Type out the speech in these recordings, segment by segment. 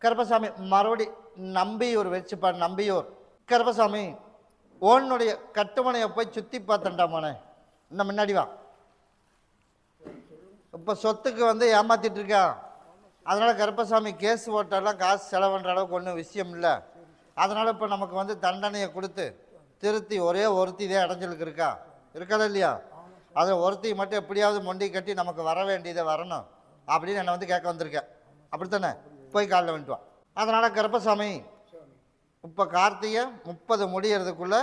கருப்பசாமி மறுபடி நம்பியூர் வச்சுப்பா. நம்பியூர் கருப்பசாமி ஓனுடைய கட்டுமனையை போய் சுற்றி பார்த்தண்டாமானே. இன்னும் முன்னாடி வா. இப்போ சொத்துக்கு வந்து ஏமாத்திட்டு இருக்கா. அதனால கருப்பசாமி கேஸ் ஓட்டாலாம் காசு செலவு பண்ணுற அளவுக்கு ஒன்றும் விஷயம் இல்லை. அதனால இப்போ நமக்கு வந்து தண்டனையை கொடுத்து திருத்தி ஒரே ஒருத்தி இதே இடைஞ்சலுக்கு இருக்கா இருக்காத இல்லையா. அதை ஒருத்தி மட்டும் எப்படியாவது மொண்டி கட்டி நமக்கு வர வேண்டியதை வரணும் அப்படின்னு என்னை வந்து கேட்க வந்திருக்கேன். அப்படித்தானே? போய் காலில் வந்துட்டுவான். அதனால் கருப்பசாமி இப்போ கார்த்திகை 30 முடியறதுக்குள்ளே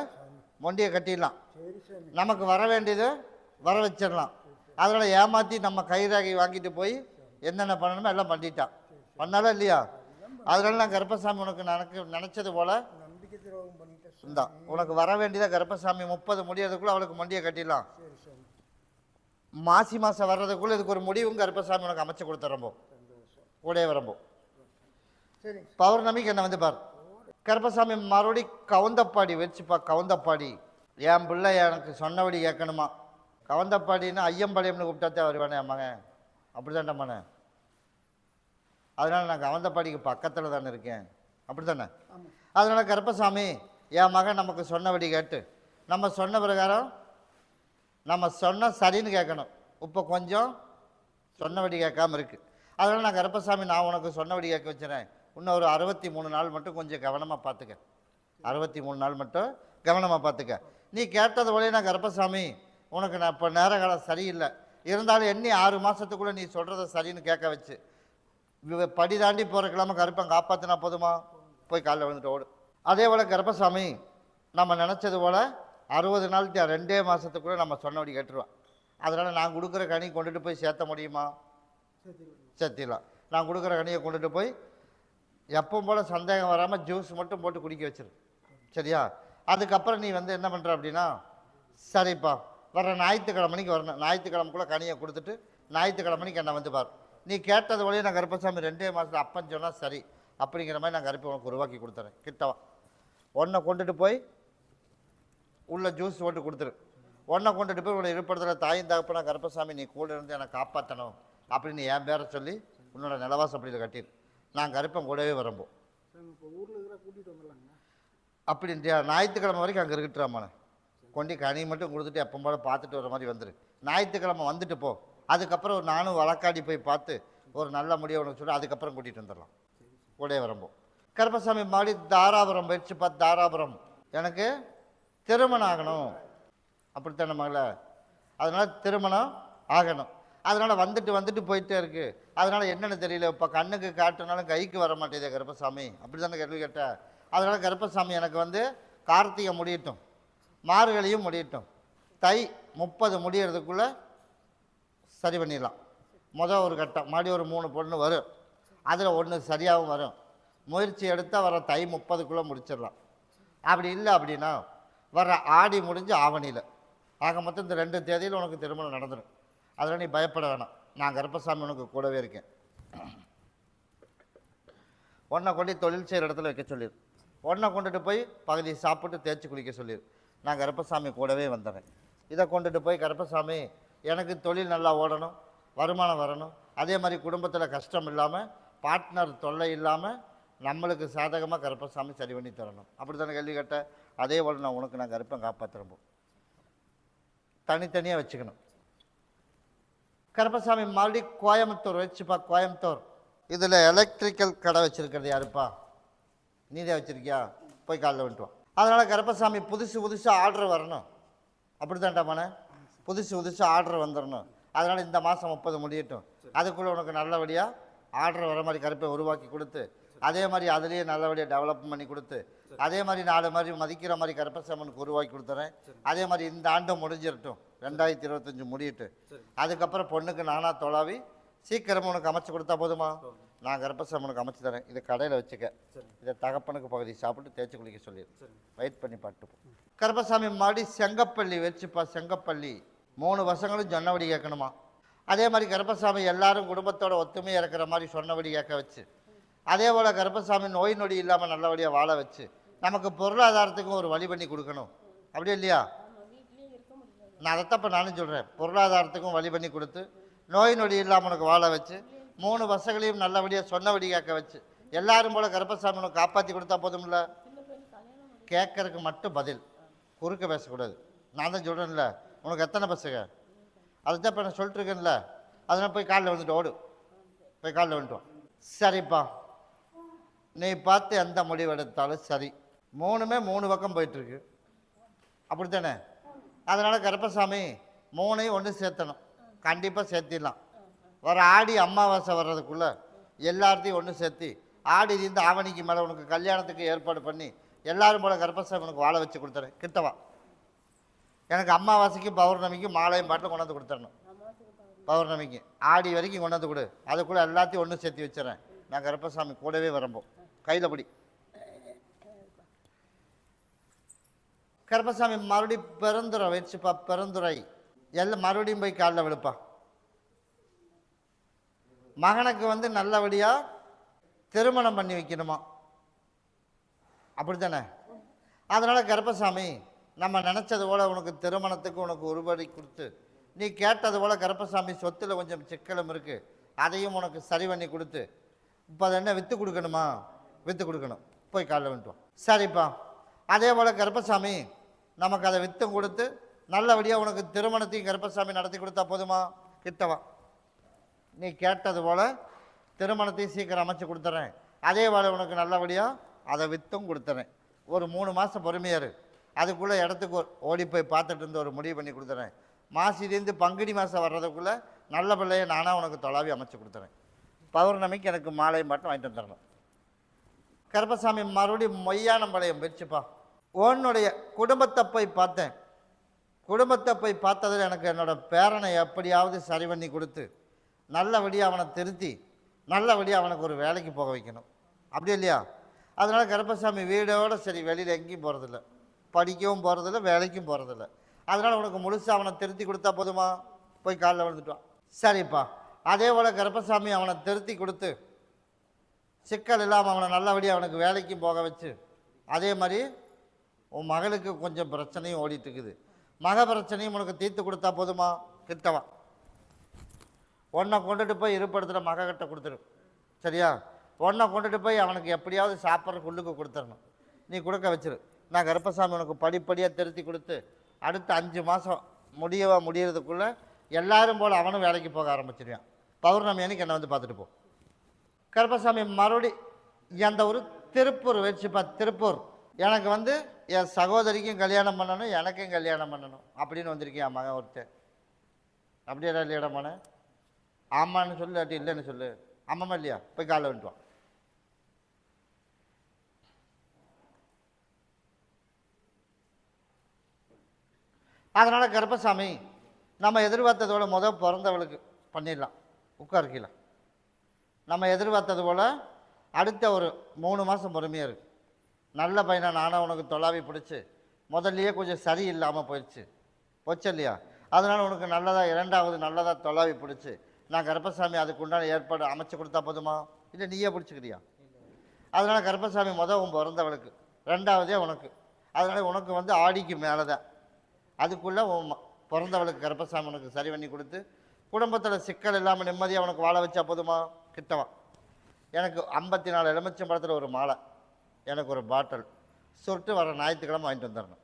மொண்டியை கட்டிடலாம். நமக்கு வர வேண்டியதை வர வச்சிடலாம். அதனால் ஏமாற்றி நம்ம கைராகி வாங்கிட்டு போய் என்னென்ன பண்ணணுமோ எல்லாம் பண்ணிட்டான். பண்ணாலும் இல்லையா? அதனால நான் கருப்பசாமி உனக்கு நினச்சது போல் இந்தா உனக்கு வர வேண்டியதை கருப்பசாமி 30 முடியறதுக்குள்ளே அவளுக்கு மொண்டியை கட்டிடலாம். மாசி மாதம் வர்றதுக்குள்ளே இதுக்கு ஒரு முடிவும் கருப்பசாமி உனக்கு அமைச்சு கொடுத்துறம்போ கூடயே வரம்போ. பௌர்ணமிக்கு என்ன வந்து பார். கருப்பசாமி மறுபடி கவுந்தப்பாடி வச்சுப்பா. கவுந்தப்பாடி என் பிள்ளை எனக்கு சொன்னபடி கேட்கணுமா. கவுந்தப்பாடின்னு ஐயம்பாளையம்னு கூப்பிட்டாத்தே வருவானே என் மகன். அப்படி தான்டா மகன். அதனால் நான் கவுந்தப்பாடிக்கு பக்கத்தில் தானே இருக்கேன். அப்படி தானே? அதனால் கருப்பசாமி என் மகன் நமக்கு சொன்னபடி கேட்டு நம்ம சொன்ன பிரகாரம் நம்ம சொன்ன சரின்னு கேட்கணும். இப்போ கொஞ்சம் சொன்னபடி கேட்காம இருக்குது. அதனால் நான் கருப்பசாமி நான் உனக்கு சொன்னபடி கேட்க வச்சுறேன். இன்னும் ஒரு 63 நாள் மட்டும் கொஞ்சம் கவனமாக பார்த்துக்க. 63 நாள் மட்டும் கவனமாக பார்த்துக்க. நீ கேட்டது போலே நான் கருப்பசாமி உனக்கு நான் இப்போ நேர காலம் சரியில்லை இருந்தாலும் எண்ணி 6 மாதத்துக்குள்ளே நீ சொல்கிறத சரின்னு கேட்க வச்சு படி தாண்டி போகிற கிழமை கருப்பன் காப்பாற்றினா போதுமா? போய் காலைல விழுந்துட்டு ஓடு. அதே போல் கருப்பசாமி நம்ம நினச்சது போல் 60 நாள் 2 மாதத்துக்குள்ளே நம்ம சொன்னபடி கேட்டுருவான். அதனால் நான் கொடுக்குற கனி கொண்டுட்டு போய் சேர்த்த முடியுமா? சேர்த்திடலாம். நான் கொடுக்குற கனியை கொண்டுட்டு போய் எப்பவும் போல் சந்தேகம் வராமல் ஜூஸ் மட்டும் போட்டு குடிக்க வச்சிரு. சரியா? அதுக்கப்புறம் நீ வந்து என்ன பண்ணுற அப்படின்னா, சரிப்பா வர ஞாயிற்றுக்கிழமைக்கு வரணும். ஞாயிற்றுக்கிழமைக்குள்ளே கனியை கொடுத்துட்டு ஞாயிற்றுக்கிழமைக்கு என்னை வந்து பார். நீ கேட்டது வழியே நான் கருப்பசாமி 2 மாதத்தில் அப்பன்னு சொன்னால் சரி அப்படிங்கிற மாதிரி நான் கருப்பை உனக்கு உருவாக்கி கொடுத்துறேன். கிட்டவா ஒன்றை கொண்டுட்டு போய் உள்ள ஜூஸ் போட்டு கொடுத்துரு. ஒன்றை கொண்டுட்டு போய் உன்னை இருப்படுத்துகிற தாயும் தகப்பனா கருப்பசாமி நீ கூட இருந்து என்னை காப்பாற்றணும் அப்படின்னு என் பேரை சொல்லி உன்னோட நிலவாசப்படியில் கட்டிடு. நான் கருப்பன் கூடவே வரம்போ அப்படின்ட்டியா? ஞாயிற்றுக்கிழமை வரைக்கும் அங்கே இருக்கட்டுறாமான கொண்டு கனி மட்டும் கொடுத்துட்டு எப்போ போல பார்த்துட்டு வர மாதிரி வந்துடு. ஞாயிற்றுக்கிழமை வந்துட்டு போ. அதுக்கப்புறம் நானும் வழக்காடி போய் பார்த்து ஒரு நல்ல முடிவை உனக்கு சொல்லி அதுக்கப்புறம் கூட்டிகிட்டு வந்துடலாம். கூடவே வரம்போ. கருப்பசாமி மாடி தாராபுரம் போயிடுச்சு. பார்த்து தாராபுரம் எனக்கு திருமணம் ஆகணும். அப்படித்தானே மகளை? அதனால் திருமணம் ஆகணும். அதனால் வந்துட்டு போயிட்டே இருக்குது. அதனால் என்னென்னு தெரியல. இப்போ கண்ணுக்கு காட்டுனாலும் கைக்கு வர மாட்டேதே கருப்பசாமி. அப்படி தானே கேள்வி கேட்டேன். அதனால் கருப்பசாமி எனக்கு வந்து கார்த்திகை முடியட்டும், மார்கழியும் முடியட்டும், தை 30 முடியறதுக்குள்ளே சரி பண்ணிடலாம். ஒரு கட்டம் மாடி ஒரு 3 பொண்ணு வரும். அதில் ஒன்று சரியாகவும் வரும். முயற்சி எடுத்தால் வர தை 30க்குள்ளே முடிச்சிடலாம். அப்படி இல்லை அப்படின்னா வர ஆடி முடிஞ்சு ஆவணியில் ஆக மொத்தம் இந்த 2 தேதியில் உனக்கு திருமணம் நடந்துடும். அதனால் நீ பயப்பட வேணாம். நான் கருப்பசாமி உனக்கு கூடவே இருக்கேன். ஒன்றை கொண்டு தொழில் செய்கிற இடத்துல வைக்க சொல்லிடு. ஒன்றை கொண்டுட்டு போய் பகுதி சாப்பிட்டு தேய்ச்சி குளிக்க சொல்லிடு. நான் கருப்பசாமி கூடவே வந்துடுறேன். இதை கொண்டுட்டு போய் கருப்பசாமி எனக்கு தொழில் நல்லா ஓடணும், வருமானம் வரணும், அதே மாதிரி குடும்பத்தில் கஷ்டம் இல்லாமல் பார்ட்னர் தொல்லை இல்லாமல் நம்மளுக்கு சாதகமாக கருப்பசாமி சரி பண்ணி தரணும். அப்படி தானே கேள்வி கேட்ட? அதே போல் நான் கருப்பன் காப்பாற்றுறப்போ தனித்தனியாக வச்சுக்கணும். கருப்பசாமி மறுபடியும் கோயம்புத்தூர் வச்சுப்பா. கோயம்புத்தூர் இதில் எலக்ட்ரிக்கல் கடை வச்சுருக்கிறது யாருப்பா? நீதே வச்சுருக்கியா? போய் காலைல வந்துட்டுவான். அதனால் கருப்பசாமி புதுசாக ஆர்டர் வரணும். அப்படி தான்டாமாண்ணே? புதுசாக ஆர்டர் வந்துடணும். அதனால் இந்த மாதம் 30 முடியட்டும். அதுக்குள்ளே உனக்கு நல்லபடியாக ஆர்டர் வர மாதிரி கருப்பை உருவாக்கி கொடுத்து அதே மாதிரி அதுலேயே நல்லபடியாக டெவலப் பண்ணி கொடுத்து அதே மாதிரி 4 மாதிரி மதிக்கிற மாதிரி கருப்பசாமனுக்கு உருவாக்கி கொடுத்துறேன். அதே மாதிரி இந்த ஆண்டும் முடிஞ்சிடட்டும், 2025 முடியட்டு. அதுக்கப்புறம் பொண்ணுக்கு நானாக தொலாவி சீக்கிரமாக உனக்கு அமைச்சு கொடுத்தா போதுமா? நான் கருப்பசாமனுக்கு அமைச்சு தரேன். இதை கடையில் வச்சுக்க. இதை தகப்பனுக்கு பகுதி சாப்பிட்டு தேய்ச்சி குளிக்க சொல்லிடு. வெயிட் பண்ணி பார்த்துப்போம். கருப்பசாமி மாடி செங்கப்பள்ளி வச்சுப்பா. செங்கப்பள்ளி 3 வருஷங்களும் சொன்னபடி கேட்கணுமா? அதே மாதிரி கருப்பசாமி எல்லாரும் குடும்பத்தோட ஒத்துமையாக இருக்கிற மாதிரி சொன்னபடி கேட்க வச்சு அதே போல் கருப்பசாமி நோய் நொடி இல்லாமல் நல்லபடியாக வாழ வச்சு நமக்கு பொருளாதாரத்துக்கும் ஒரு வழி பண்ணி கொடுக்கணும். அப்படியே இல்லையா? நான் அதைத்தான் இப்போ நானும் சொல்கிறேன். பொருளாதாரத்துக்கும் வழி பண்ணி கொடுத்து நோய் நொடி இல்லாமல் உனக்கு வாழ வச்சு 3 வருஷங்களையும் நல்லபடியாக சொன்னபடி கேட்க வச்சு எல்லாரும் போல கருப்பசாமி உனக்கு காப்பாற்றி கொடுத்தா போதும்ல. கேட்கறதுக்கு மட்டும் பதில், குறுக்க பேசக்கூடாது. நான் தான் சொல்கிறேன்ல, உனக்கு எத்தனை பசங்க, அதுதான் இப்போ நான் சொல்லிட்டு இருக்கேன்ல. அதனால் போய் காலில் வந்துட்டு ஓடு, போய் காலில் வந்துட்டோம். சரிப்பா, நீ பார்த்து எந்த முடிவு எடுத்தாலும் சரி, மூணுமே 3 பக்கம் போயிட்டுருக்கு, அப்படித்தானே? அதனால் கருப்பசாமி 3ஐயும் ஒன்று சேர்த்தணும். கண்டிப்பாக சேர்த்திடலாம். வர ஆடி அமாவாசை வர்றதுக்குள்ளே எல்லாத்தையும் ஒன்று சேர்த்தி ஆடி இருந்து ஆவணிக்கு மேலே உனக்கு கல்யாணத்துக்கு ஏற்பாடு பண்ணி எல்லாரும் போல கருப்பசாமி உனக்கு வாழை வச்சு கொடுத்துறேன். கிட்டவா, எனக்கு அமாவாசைக்கும் பௌர்ணமிக்கும் மாலையும் பாட்டில் கொண்டாந்து கொடுத்துடணும். பௌர்ணமிக்கு ஆடி வரைக்கும் கொண்டாந்து கொடு, அதுக்குள்ளே எல்லாத்தையும் ஒன்று சேர்த்து வச்சுறேன். நான் கருப்பசாமி கூடவே வரம்போம், கையில் பிடி. கருப்பசாமி மறுபடியும் பெருந்துரை வச்சுப்பா, பெருந்துரை எல்லாம் மறுபடியும் போய் காலில் விழுப்பா. மகனுக்கு வந்து நல்லபடியாக திருமணம் பண்ணி வைக்கணுமா, அப்படித்தானே? அதனால் கருப்பசாமி நம்ம நினச்சது போல் உனக்கு திருமணத்துக்கு உனக்கு ஒருபடி கொடுத்து, நீ கேட்டது போல் கருப்பசாமி சொத்தில் கொஞ்சம் சிக்கலும் இருக்குது, அதையும் உனக்கு சரி பண்ணி கொடுத்து, இப்போ அதை என்ன விற்று கொடுக்கணுமா, விற்று கொடுக்கணும். போய் காலில் வந்துட்டோம். சரிப்பா, அதே போல் கருப்பசாமி நமக்கு அதை விற்றும் கொடுத்து நல்லபடியாக உனக்கு திருமணத்தையும் கருப்பசாமி நடத்தி கொடுத்தா போதுமா? கிட்டவா, நீ கேட்டது போல் திருமணத்தையும் சீக்கிரம் அமைச்சு கொடுத்துறேன். அதே போல் உனக்கு நல்லபடியாக அதை விற்றும் கொடுத்துறேன். ஒரு 3 மாதம் பொறுமையாரு, அதுக்குள்ளே இடத்துக்கு ஓடி போய் பார்த்துட்டு இருந்து ஒரு முடிவு பண்ணி கொடுத்துறேன். மாசிலேருந்து பங்குனி மாதம் வர்றதுக்குள்ளே நல்ல பிள்ளையை நானாக உனக்கு தொலாவி அமைச்சு கொடுத்துறேன். பௌர்ணமிக்கு எனக்கு மாலையும் மட்டும் வாங்கிட்டு வந்துடணும். கருப்பசாமி மறுபடியும் மொய்யானம்பாளையம் வச்சுப்பா. உன்னுடைய குடும்பத்தை போய் பார்த்தேன், குடும்பத்தை போய் பார்த்ததில் எனக்கு என்னோடய பேரனை எப்படியாவது சரி பண்ணி கொடுத்து நல்லபடியாக அவனை திருத்தி நல்லபடியாக அவனுக்கு ஒரு வேலைக்கு போக வைக்கணும், அப்படி இல்லையா? அதனால் கருப்பசாமி வீடோடு சரி, வெளியில் எங்கேயும் போகிறதில்ல, படிக்கவும் போகிறதில்ல, வேலைக்கும் போகிறதில்ல. அதனால் உனக்கு முழுசாக அவனை திருத்தி கொடுத்தா போதுமா? போய் காலில் விழுந்துட்டான். சரிப்பா, அதே போல் கருப்பசாமி அவனை திருத்தி கொடுத்து சிக்கல் இல்லாமல் அவனை நல்லபடியாக அவனுக்கு வேலைக்கும் போக வச்சு, அதே மாதிரி உன் மகளுக்கு கொஞ்சம் பிரச்சனையும் ஓடிட்டு இருக்குது, மக பிரச்சனையும் உனக்கு தீர்த்து கொடுத்தா போதுமா? கிட்டவா, உன்னை கொண்டுட்டு போய் இருப்படுத்துகிற மகக்கிட்ட கொடுத்துரு, சரியா? உன்னை கொண்டுட்டு போய் அவனுக்கு எப்படியாவது சாப்பிட்றதுக்கு உள்ளுக்கு கொடுத்துடணும். நீ கொடுக்க வச்சிரு. நான் கருப்பசாமி உனக்கு படிப்படியாக திருத்தி கொடுத்து அடுத்த 5 மாதம் முடியறதுக்குள்ளே எல்லாரும் போல் அவனும் வேலைக்கு போக ஆரம்பிச்சிருவான். பௌர்ணமி அன்னைக்கு என்னை வந்து பார்த்துட்டு போ. கருப்பசாமி மறுபடி அந்த ஒரு திருப்பூர் வச்சுப்பா. திருப்பூர் எனக்கு வந்து என் சகோதரிக்கும் கல்யாணம் பண்ணணும், எனக்கும் கல்யாணம் பண்ணணும் அப்படின்னு வந்திருக்கேன். என் மகன் ஒருத்தன். அப்படியே இல்லையாடா மகன்? ஆமான்னு சொல்லு, அட்டி இல்லைன்னு சொல்லு. ஆமாம்மா இல்லையா? போய் காலைல வந்துட்டுவான். அதனால் கருப்பசாமி நம்ம எதிர்பார்த்ததோட பிறந்தவளுக்கு பண்ணிடலாம், உட்கார்க்கல. நம்ம எதிர்பார்த்தது போல் அடுத்த ஒரு 3 மாதம் பொறுமையாக இருக்குது. நல்ல பையனை நானும் உனக்கு தொலாவி பிடிச்சி முதல்லையே கொஞ்சம் சரி இல்லாமல் போச்சு இல்லையா? அதனால் உனக்கு நல்லதாக 2வது நல்லதாக தொலாவி பிடிச்சி நான் கருப்பசாமி அதுக்கு உண்டான ஏற்பாடு அமைச்சு கொடுத்தா போதுமா? இல்லை நீயே பிடிச்சிக்கிறியா? அதனால் கருப்பசாமி உன் பிறந்தவளுக்கு, 2வதே உனக்கு. அதனால் உனக்கு வந்து ஆடிக்கு மேலே தான், அதுக்குள்ளே உன் பிறந்தவளுக்கு கருப்பசாமி உனக்கு சரி பண்ணி கொடுத்து குடும்பத்தில் சிக்கல் இல்லாமல் நிம்மதியாக உனக்கு வாழ வச்சா போதுமா? கிட்டவா, எனக்கு 54 எலுமிச்சம்பழத்தில் ஒரு மாலை, எனக்கு ஒரு பாட்டில் சுருட்டு வர ஞாயிற்றுக்கிழமை வாங்கிட்டு வந்துடணும்.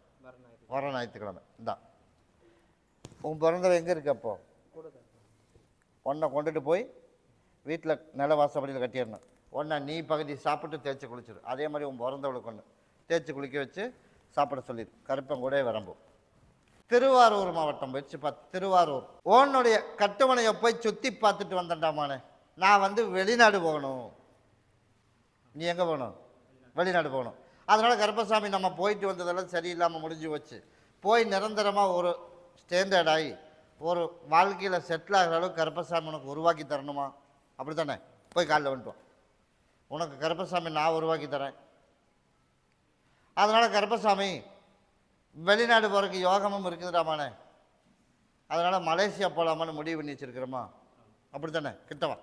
வர ஞாயிற்றுக்கிழமை இந்தா. உன் பிறந்தவ எங்கே இருக்கு? அப்போ உன்னை கொண்டுட்டு போய் வீட்டில் நில வாசப்படியில் கட்டிடணும். ஒன்றை நீ பகுதி சாப்பிட்டு தேய்ச்சி குளிச்சிடும். அதே மாதிரி உன் பிறந்தவளுக்கு ஒன்று தேய்ச்சி குளிக்க வச்சு சாப்பிட சொல்லிடு. கருப்பங்கூடே வரம்பு. திருவாரூர் மாவட்டம் வச்சுப்பா. திருவாரூர் உன்னுடைய கட்டுமனையை போய் சுற்றி பார்த்துட்டு வந்தேன்டாமானே. நான் வந்து வெளிநாடு போகணும். நீ எங்கே போகணும்? வெளிநாடு போகணும். அதனால் கருப்பசாமி நம்ம போயிட்டு வந்ததெல்லாம் சரியில்லாமல் முடிஞ்சு வச்சு போய் நிரந்தரமாக ஒரு ஸ்டாண்டர்ட் ஆகி ஒரு வாழ்க்கையில் செட்டில் ஆகிற அளவுக்கு கருப்பசாமி உனக்கு உருவாக்கி தரணுமா? அப்படி தானே? போய் காலில் வந்துட்டோம். உனக்கு கருப்பசாமி நான் உருவாக்கி தரேன். அதனால் கருப்பசாமி வெளிநாடு போகிறதுக்கு யோகமும் இருக்குதுடாமானே. அதனால் மலேசியா போகலாமான்னு முடிவு பண்ணி வச்சுருக்கிறோமா? அப்படி தானே? கிட்டவா,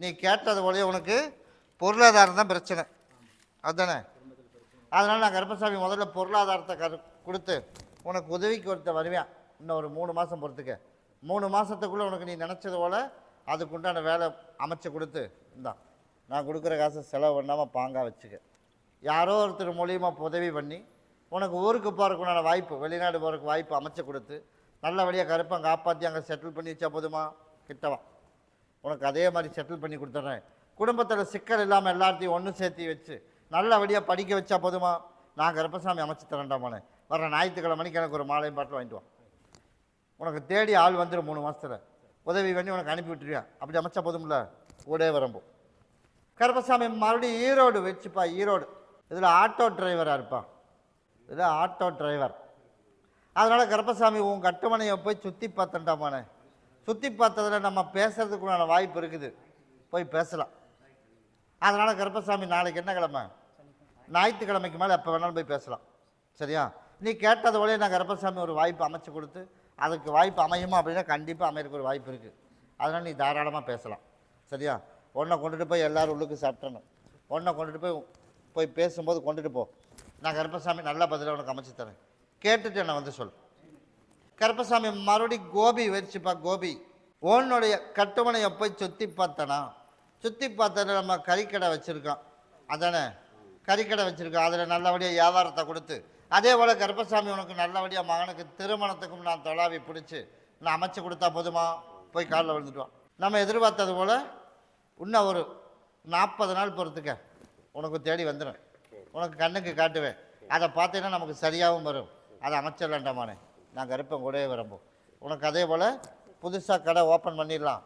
நீ கேட்டது போலயே உனக்கு பொருளாதாரம் தான் பிரச்சனை, அதுதானே? அதனால் நான் கருப்பசாமி முதல்ல பொருளாதாரத்தை கொடுத்து உனக்கு உதவிக்கு ஒருத்த வருவேன். இன்னும் ஒரு 3 மாதம் பொறுத்துக்க. 3 மாதத்துக்குள்ளே உனக்கு நீ நினச்சது போல் அதுக்குண்டான வேலை அமைச்சு கொடுத்து இந்தா நான் கொடுக்குற காசை செலவு பண்ணாமல் பாங்காக வச்சுக்க. யாரோ ஒருத்தர் மூலியமாக உதவி பண்ணி உனக்கு ஊருக்கு போகிறதுக்குண்டான வாய்ப்பு, வெளிநாடு போகிறதுக்கு வாய்ப்பு அமைச்சு கொடுத்து நல்லபடியாக கருப்பன் காப்பாற்றி அங்கே செட்டில் பண்ணி வச்சா போதுமா? கிட்டவா, உனக்கு அதே மாதிரி செட்டில் பண்ணி கொடுத்துட்றேன். குடும்பத்தில் சிக்கல் இல்லாமல் எல்லாத்தையும் ஒன்று சேர்த்தி வச்சு நல்லபடியாக படிக்க வச்சா போதுமா? நான் கருப்பசாமி அமைச்சு தரேன்டாமானே. வர ஞாயிற்றுக்கிழமை மணிக்கு எனக்கு ஒரு மாலையும் பாட்டில் வாங்கிட்டு வா. உனக்கு தேடி ஆள் வந்துடும் 3 மாதத்தில். உதவி பண்ணி உனக்கு அனுப்பி விட்டுருவேன். அப்படி அமைச்சா போதும்ல? கூடே வரம்போ. கருப்பசாமி மறுபடியும் ஈரோடு வச்சுப்பா. ஈரோடு இதில் ஆட்டோ டிரைவராக இருப்பான். இதில் ஆட்டோ டிரைவர். அதனால் கருப்பசாமி உன் கட்டுமனையை போய் சுற்றி பார்த்தண்டாமானே. சுற்றி பார்த்ததில் நம்ம பேசுறதுக்குண்டான வாய்ப்பு இருக்குது, போய் பேசலாம். அதனால் கருப்பசாமி நாளைக்கு என்ன கிழமை? ஞாயிற்றுக்கிழமைக்கு மேலே எப்போ வேணாலும் போய் பேசலாம். சரியா? நீ கேட்டது போலே நான் கருப்பசாமி ஒரு வாய்ப்பு அமைச்சு கொடுத்து அதுக்கு வாய்ப்பு அமையுமா அப்படின்னா கண்டிப்பாக அமையறதுக்கு ஒரு வாய்ப்பு இருக்குது. அதனால் நீ தாராளமாக பேசலாம். சரியா? ஒன்றை கொண்டுட்டு போய் எல்லோரும் உள்ளுக்கு சாப்பிட்டணும். ஒன்றை கொண்டுட்டு போய் பேசும்போது கொண்டுட்டு போ. நான் கருப்பசாமி நல்ல பதிலாக உனக்கு அமைச்சு தரேன். கேட்டுட்டு என்னை வந்து சொல். கருப்பசாமி மறுபடி கோபி வச்சுப்பா. கோபி உன்னுடைய கட்டுமனையை போய் சுற்றி பார்த்தனா? சுற்றி பார்த்ததில் நம்ம கறிக்கடை வச்சுருக்கோம். அதானே? கறிக்கடை வச்சுருக்கோம். அதில் நல்லபடியாக வியாபாரத்தை கொடுத்து அதே போல் கருப்பசாமி உனக்கு நல்லபடியாக மகனுக்கு திருமணத்துக்கும் நான் தொலாவி பிடிச்சி நான் அமைச்சு கொடுத்தா போதுமா? போய் காலில் விழுந்துட்டோம். நம்ம எதிர்பார்த்தது போல் இன்னும் ஒரு 40 நாள் பொறுத்துக்க உனக்கு தேடி வந்துடும். உனக்கு கண்ணுக்கு காட்டுவேன். அதை பார்த்தீங்கன்னா நமக்கு சரியாகவும் வரும். அதை அமைச்சிடலாண்டாமானே. நான் கருப்பன் கூடவே வரம்போம். உனக்கு அதே போல் புதுசாக கடை ஓப்பன் பண்ணிடலாம்.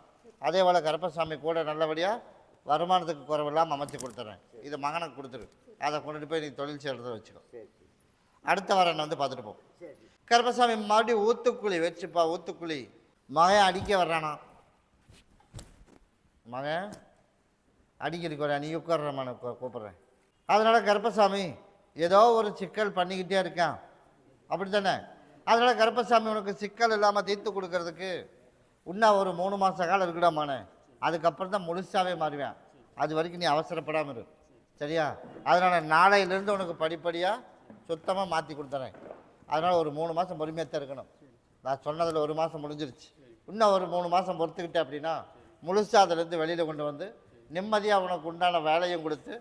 அதே போல் கருப்பசாமி கூட நல்லபடியாக வருமானத்துக்கு குறைவில்லாமல் அமைச்சு கொடுத்துட்றேன். இது மகனுக்கு கொடுத்துரு. அதை கொண்டுட்டு போய் நீ தொழில் செய்கிறத வச்சுக்கோ. அடுத்த வாரம் வந்து பார்த்துட்டு போ. கருப்பசாமி மறுபடியும் ஊத்துக்குழி வச்சுப்பா. ஊத்துக்குழி மகன் அடிக்க வர்றானா? மகன் அடிக்கிறதுக்கு வர நீ உட்கார்றமான கூப்பிட்றேன். அதனால் கருப்பசாமி ஏதோ ஒரு சிக்கல் பண்ணிக்கிட்டே இருக்கான். அப்படி தானே? அதனால் கருப்பசாமி உனக்கு சிக்கல் இல்லாமல் தீர்த்து கொடுக்கறதுக்கு இன்னும் ஒரு 3 மாத காலம் இருக்குடாமானே. அதுக்கப்புறம் தான் முழுசாகவே மாறுவேன். அது வரைக்கும் நீ அவசரப்படாமல் இரு. சரியா? அதனால் நாளையிலேருந்து உனக்கு படிப்படியாக சுத்தமாக மாற்றி கொடுத்துறேன். அதனால் ஒரு 3 மாதம் பொறுமையாக தான் இருக்கணும். நான் சொன்னதில் 1 மாதம் முடிஞ்சிருச்சு. இன்னும் ஒரு 3 மாதம் பொறுத்துக்கிட்டேன் அப்படின்னா முழுசாக அதிலேருந்து வெளியில் கொண்டு வந்து நிம்மதியாக உனக்கு உண்டான வேலையும் கொடுத்து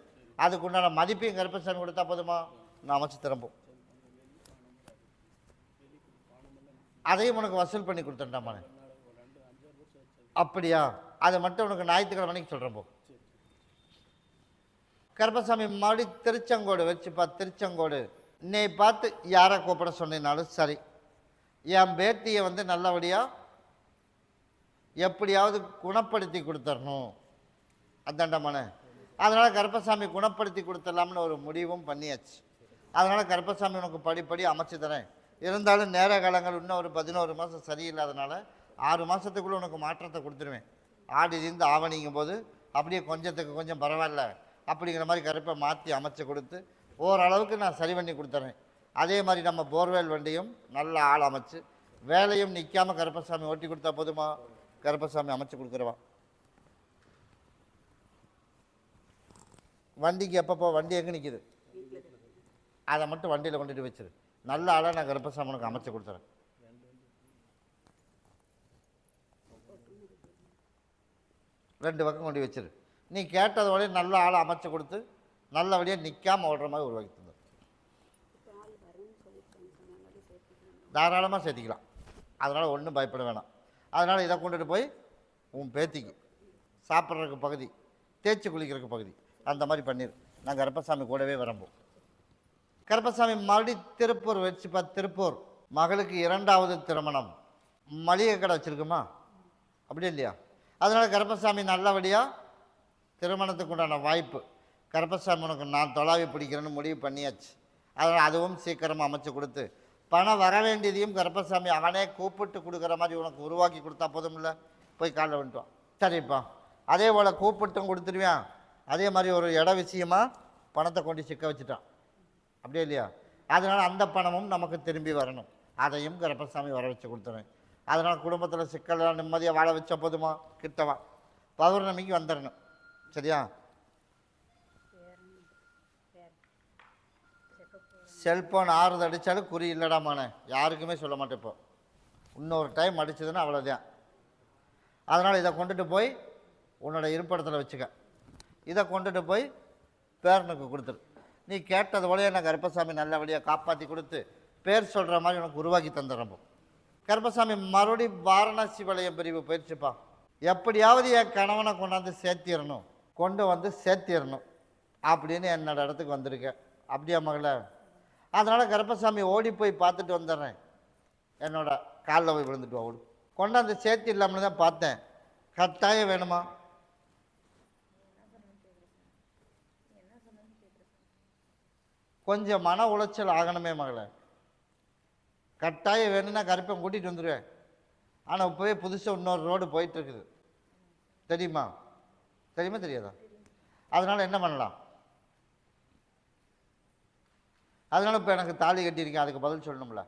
அதுக்கு உண்டான மதிப்பையும் கருப்பசாமி கொடுத்தா போதுமா? நான் அமைச்சு திரும்பும். அதையும் உனக்கு வசூல் பண்ணி கொடுத்துட்டாமானே. அப்படியா? அதை மட்டும் உனக்கு ஞாயிற்றுக்கிழமை மணிக்கு சொல்கிறேன் போ. கருப்பசாமி மறுபடி திருச்செங்கோடு வச்சுப்பா. திருச்செங்கோடு இன்னை பார்த்து யாரை கூப்பிட சொன்னாலும் சரி, என் பேத்தியை வந்து நல்லபடியாக எப்படியாவது குணப்படுத்தி கொடுத்துடணும். அதாண்டமான. அதனால் கருப்பசாமி குணப்படுத்தி கொடுத்துடலாம்னு ஒரு முடிவும் பண்ணியாச்சு. அதனால் கருப்பசாமி உனக்கு படிப்படி அமைச்சு தரேன். இருந்தாலும் நேர காலங்கள் இன்னும் ஒரு 11 மாதம் சரியில்லாதனால 6 மாதத்துக்குள்ளே உனக்கு மாற்றத்தை கொடுத்துருவேன். ஆடி இருந்து ஆவணிங்கும் போது அப்படியே கொஞ்சத்துக்கு கொஞ்சம் பரவாயில்ல அப்படிங்கிற மாதிரி கருப்பை மாற்றி அமைச்சு கொடுத்து ஓரளவுக்கு நான் சரி பண்ணி கொடுத்துறேன். அதே மாதிரி நம்ம போர்வேல் வண்டியும் நல்ல ஆள் அமைச்சு வேலையும் நிற்காமல் கருப்பசாமி ஓட்டி கொடுத்தா போதுமா? கருப்பசாமி அமைச்சு கொடுக்குறவா. வண்டிக்கு எப்பப்போ வண்டி எங்கே நிற்கிது அதை மட்டும் வண்டியில் கொண்டுட்டு வச்சிரு. நல்ல ஆளாக நான் கருப்பசாமி உனக்கு அமைச்சு கொடுத்துறேன். ரெண்டு பக்கம் கொண்டு வச்சிரு. நீ கேட்டதோடய நல்ல ஆளை அமைச்சு கொடுத்து நல்லபடியாக நிற்காமல் ஓடுற மாதிரி உருவாக்கி தந்துடும். தாராளமாக சேர்த்திக்கலாம். அதனால் ஒன்றும் பயப்பட வேணாம். அதனால் இதை கொண்டுட்டு போய் உன் பேத்திக்கு சாப்பிட்றதுக்கு பகுதி, தேய்ச்சி குளிக்கிறதுக்கு பகுதி, அந்த மாதிரி பண்ணிடு. நான் கருப்பசாமி கூடவே வரம்போம். கருப்பசாமி மறுபடியும் திருப்பூர் வச்சுப்பா. திருப்பூர் மகளுக்கு 2வது திருமணம். மளிகை கடை வச்சுருக்குமா? அப்படி இல்லையா? அதனால் கருப்பசாமி நல்லபடியாக திருமணத்துக்கு உண்டான வாய்ப்பு கருப்பசாமி உனக்கு நான் தொலாவி பிடிக்கிறேன்னு முடிவு பண்ணியாச்சு. அதனால் அதுவும் சீக்கிரமாக அமைச்சு கொடுத்து பணம் வர வேண்டியதையும் கருப்பசாமி அவனே கூப்பிட்டு கொடுக்குற மாதிரி உனக்கு உருவாக்கி கொடுத்தா போதும் இல்லை? போய் காலைல வந்துட்டுவான். சரிப்பா. அதே போல் கூப்பிட்டும் கொடுத்துருவேன். அதே மாதிரி ஒரு இட விஷயமாக பணத்தை கொண்டு சிக்க வச்சுட்டான். அப்படியே இல்லையா? அதனால் அந்த பணமும் நமக்கு திரும்பி வரணும். அதையும் கருப்பசாமி வர வச்சு கொடுத்துறேன். அதனால் குடும்பத்தில் சிக்கலாம் நிம்மதியாக வாழ வச்ச போதுமா? கிட்டவா. பௌர்ணமிக்கு வந்துடணும். சரியா? செல்ஃபோன் 6 அடித்தாலும் குறி இல்லடாமானே. யாருக்குமே சொல்ல மாட்டேன். இப்போ இன்னொரு டைம் அடிச்சதுன்னா அவ்வளோதான். அதனால் இதை கொண்டுட்டு போய் உன்னோட இருப்பிடத்தில் வச்சுக்க. இதை கொண்டுட்டு போய் பேரனுக்கு கொடுத்துரு. நீ கேட்டது போலயே நான் கருப்பசாமி நல்லபடியாக காப்பாற்றி கொடுத்து பேர் சொல்கிற மாதிரி உனக்கு உருவாக்கி தந்துடுறப்போ. கருப்பசாமி மறுபடி வாரணாசி வளையம் பிரிவு போயிடுச்சுப்பா. எப்படியாவது என் கணவனை கொண்டாந்து சேர்த்திடணும், கொண்டு வந்து சேர்த்திடணும் அப்படின்னு என்னோட இடத்துக்கு வந்திருக்கேன். அப்படியா மகள? அதனால் கருப்பசாமி ஓடி போய் பார்த்துட்டு வந்துடுறேன். என்னோட காலில் போய் விழுந்துட்டு ஓடு. கொண்டாந்து சேர்த்திடலாம்னு தான் பார்த்தேன். கட்டாயம் வேணுமா? கொஞ்சம் மன உளைச்சல் ஆகணுமே மகளே. கட்டாயம் வேணும்னா கருப்பை கூட்டிகிட்டு வந்துடுவேன். ஆனால் இப்போவே புதுசாக இன்னொரு ரோடு போயிட்டுருக்குது, தெரியுமா? தெரியுமா தெரியாதா? அதனால் என்ன பண்ணலாம்? அதனால் இப்போ எனக்கு தாலி கட்டியிருக்கேன், அதுக்கு பதில் சொல்லணும்ல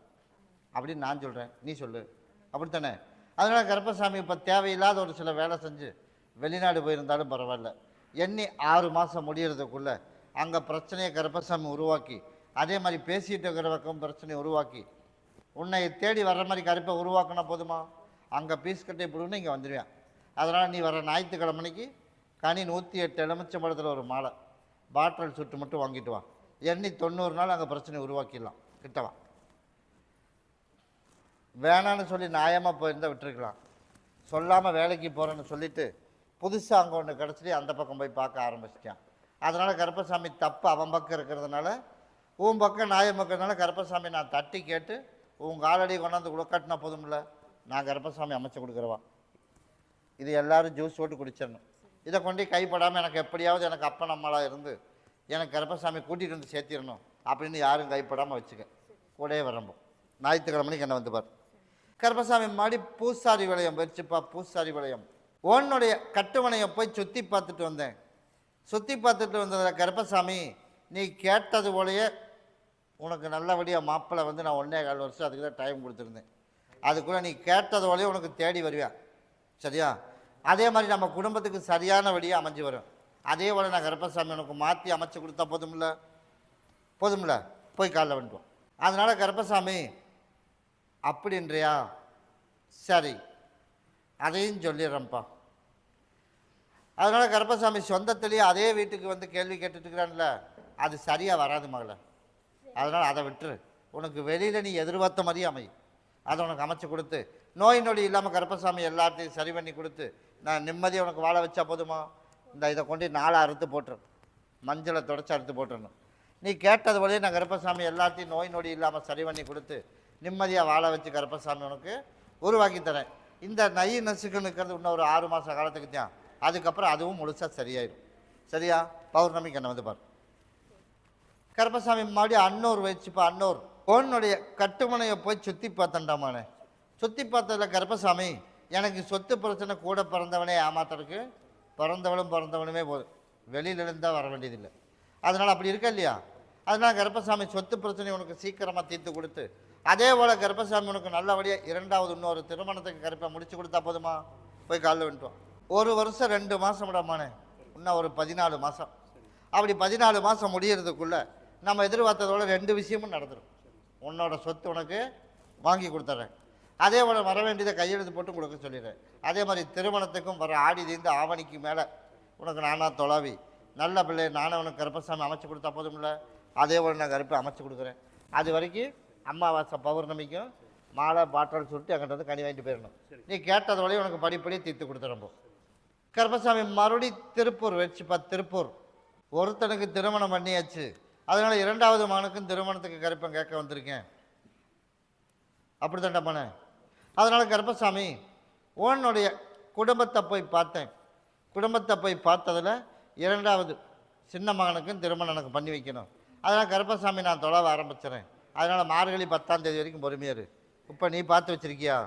அப்படின்னு நான் சொல்கிறேன், நீ சொல்லு, அப்படித்தானே? அதனால் கருப்பசாமி இப்போ தேவையில்லாத ஒரு சில வேலை செஞ்சு வெளிநாடு போயிருந்தாலும் பரவாயில்ல, எண்ணி 6 மாதம் முடிகிறதுக்குள்ளே அங்கே பிரச்சனையை கருப்பசாமி உருவாக்கி, அதே மாதிரி பேசிகிட்டு இருக்கிற பக்கம் பிரச்சனையை உருவாக்கி உன்னை தேடி வர்ற மாதிரி கருப்பை உருவாக்கினா போதுமா? அங்கே பீஸ் கட்டை போடுன்னு இங்கே வந்துடுவேன். அதனால் நீ வர ஞாயிற்றுக்கிழமைக்கு கனி 108 எலுமிச்சம்பழத்தில் ஒரு மாலை பாட்டில் சுட்டு மட்டும் வாங்கிட்டு வா. எண்ணி 90 நாள் அங்கே பிரச்சனை உருவாக்கிடலாம். கிட்டவா வேணான்னு சொல்லி நியாயமாக போயிருந்தால் விட்டுருக்கலாம். சொல்லாமல் வேலைக்கு போகிறேன்னு சொல்லிவிட்டு புதுசாக அங்கே ஒன்று கிடச்சிட்டு அந்த பக்கம் போய் பார்க்க ஆரம்பிச்சிட்டான். அதனால் கருப்பசாமி தப்பு அவன் பக்கம் இருக்கிறதுனால, உன் பக்கம் நியாயம் இருக்கிறதுனால கருப்பசாமி நான் தட்டி கேட்டு உன் காலடி கொண்டாந்து உழுக்காட்டினா போதும்ல, நான் கருப்பசாமி அமைச்சு கொடுக்குறவா. இது எல்லோரும் ஜூஸ் போட்டு குடிச்சிடணும். இதை கொண்டு கைப்படாமல் எனக்கு எப்படியாவது எனக்கு அப்பன் அம்மாளாக இருந்து எனக்கு கருப்பசாமி கூட்டிகிட்டு வந்து சேர்த்திடணும் அப்படின்னு யாரும் கைப்படாமல் வச்சுக்க. கூடவே வரம்போம் ஞாயிற்றுக்கிழமைக்கு என்ன வந்து பார். கருப்பசாமி மாடி பூசாரி வளையம் போயிடுச்சுப்பா. பூசாரி வளையம் உன்னுடைய கட்டுமனையை போய் சுற்றி பார்த்துட்டு வந்தேன். சுற்றி பார்த்துட்டு வந்ததில் கருப்பசாமி நீ கேட்டது போலயே உனக்கு நல்லபடியாக மாப்பிள்ளை வந்து நான் 1.25 வருஷம் அதுக்கு தான் டைம் கொடுத்துருந்தேன். அதுக்குள்ளே நீ கேட்டது போலயே உனக்கு தேடி வருவேன், சரியா? அதே மாதிரி நம்ம குடும்பத்துக்கு சரியான வழியாக அமைஞ்சு வரும். அதே போல் நான் கருப்பசாமி உனக்கு மாற்றி அமைச்சு கொடுத்தா போதும்ல, போதும்ல, போய் காலைல வந்துட்டோம். அதனால் கருப்பசாமி அப்படின்றியா? சரி, அதையும் சொல்லிடுறேன்ப்பா. அதனால் கருப்பசாமி சொந்தத்திலேயே அதே வீட்டுக்கு வந்து கேள்வி கேட்டுட்டுருக்கிறான்ல, அது சரியாக வராது மகளை. அதனால் அதை விட்டுரு. உனக்கு வெளியில் நீ எதிர்பார்த்த மாதிரியே அமையும். அதை உனக்கு அமைச்சு கொடுத்து நோய் நொடி இல்லாமல் கருப்பசாமி எல்லாத்தையும் சரி பண்ணி கொடுத்து நான் நிம்மதியாக உனக்கு வாழ வச்சா போதுமா? இதை கொண்டு 4 அறுத்து போட்டுரு, மஞ்சளை தொடச்சி அறுத்து போட்டுடணும். நீ கேட்டது போலயே நான் கருப்பசாமி எல்லாத்தையும் நோய் நொடி இல்லாமல் சரி பண்ணி கொடுத்து நிம்மதியாக வாழ வச்சு கருப்பசாமி உனக்கு உருவாக்கி தரேன். இந்த நை நசுக்குன்னுக்கிறது இன்னும் ஒரு 6 மாத காலத்துக்கு தான். அதுக்கப்புறம் அதுவும் முழுசாக சரியாயிடும், சரியா? பௌர்ணமிக்கு என்ன வந்து பாரு. கருப்பசாமி மறுபடியும் அன்னூர் வச்சுப்பா. அன்னூர் உன்னுடைய கட்டுமனையை போய் சுற்றி பார்த்தண்டாமானே. சுற்றி பார்த்ததில் கருப்பசாமி எனக்கு சொத்து பிரச்சனை கூட பிறந்தவனே ஏமாத்துறதுக்கு பிறந்தவனுமே போதும், வெளியிலிருந்தால் வர வேண்டியதில்லை. அதனால் அப்படி இருக்க இல்லையா? அதனால் கருப்பசாமி சொத்து பிரச்சனை உனக்கு சீக்கிரமாக தீர்த்து கொடுத்து அதே போல் கருப்பசாமி உனக்கு நல்லபடியாக 2வது இன்னொரு திருமணத்துக்கு கருப்பை முடிச்சு கொடுத்தா போதுமா? போய் காலில் வந்துட்டோம். 1 வருஷம் 2 மாதம் விடாமானே, இன்னும் ஒரு 14 மாதம். அப்படி 14 மாதம் முடியறதுக்குள்ளே நம்ம எதிர்பார்த்ததோட 2 விஷயமும் நடந்துடும். உன்னோட சொத்து உனக்கு வாங்கி கொடுத்துட்றேன், அதே போல் வர வேண்டியதை கையெழுத்து போட்டு கொடுக்க சொல்லிடுறேன். அதே மாதிரி திருமணத்துக்கும் வர ஆடி தீர்ந்து ஆவணிக்கு மேலே உனக்கு நானாக தொலாவி நல்ல பிள்ளை நானே உனக்கு கருப்பசாமி அமைச்சு கொடுத்தா போதும்ல, அதே போல் நான் கருப்பை அமைச்சு கொடுக்குறேன். அது வரைக்கும் அமாவாசை பௌர்ணமிக்கும் மாலை பாட்டில் சுட்டு அங்கிட்ட வந்து கனி வாங்கிட்டு போயிடணும். நீ கேட்டது வரையும் உனக்கு படிப்படியே தீர்த்து கொடுத்துறப்போ. கருப்பசாமி மறுபடி திருப்பூர் வச்சுப்பா. திருப்பூர் ஒருத்தனுக்கு திருமணம் பண்ணியாச்சு. அதனால் 2வது மகனுக்கும் திருமணத்துக்கு கருப்பம் கேட்க வந்திருக்கேன். அப்படி தான்டா பண்ணேன். அதனால் கருப்பசாமி உன்னுடைய குடும்பத்தை போய் பார்த்தேன். குடும்பத்தை போய் பார்த்ததில் 2வது சின்ன மகனுக்கும் திருமணம் எனக்கு பண்ணி வைக்கணும். அதனால் கருப்பசாமி நான் தொலைவ ஆரம்பிச்சிடறேன். அதனால் மார்கழி 10ஆம் தேதி வரைக்கும் பொறுமையாரு. இப்போ நீ பார்த்து வச்சுருக்கியா?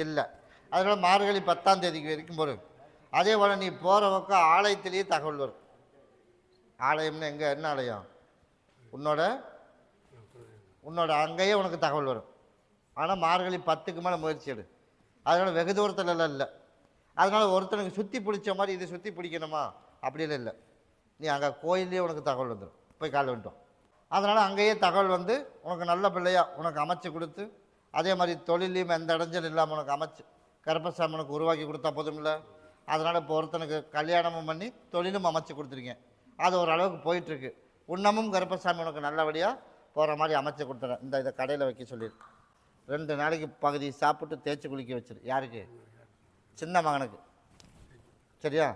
இல்லை. அதனால் மார்கழி 10ஆம் தேதிக்கு வரைக்கும் பொறும். அதே போல் நீ போகிற பக்கம் ஆலயத்திலேயே தகவல் வரும். ஆலயம்னு எங்கே, என்ன ஆலயம்? உன்னோட அங்கேயே உனக்கு தகவல் வரும். ஆனால் மார்கழி 10க்கு மேலே முயற்சி எடு. அதனால் வெகு தூரத்தில் எல்லாம் இல்லை. அதனால் ஒருத்தனுக்கு சுற்றி பிடிச்ச மாதிரி இது சுற்றி பிடிக்கணுமா அப்படிலாம் இல்லை. நீ அங்கே கோயிலே உனக்கு தகவல் வந்துடும். போய் காலை வந்துட்டோம். அதனால் அங்கேயே தகவல் வந்து உனக்கு நல்ல பிள்ளையாக உனக்கு அமைச்சு கொடுத்து அதே மாதிரி தொழிலையும் எந்த இடைஞ்சல் இல்லாமல் உனக்கு அமைச்சு கருப்பசாமி உனக்கு உருவாக்கி கொடுத்தா போதும் இல்லை. அதனால் இப்போ ஒருத்தனுக்கு கல்யாணமும் பண்ணி தொழிலும் அமைச்சு கொடுத்துருக்கேன். அது ஓரளவுக்கு போயிட்டுருக்கு. இன்னமும் கருப்பசாமி உனக்கு நல்லபடியாக போகிற மாதிரி அமைச்சு கொடுத்துறேன். இதை கடையில் வைக்க சொல்லிடு. 2 நாளைக்கு பகுதி சாப்பிட்டு தேய்ச்சி குளிக்க வச்சிரு. யாருக்கு? சின்ன மகனுக்கு. சரியா?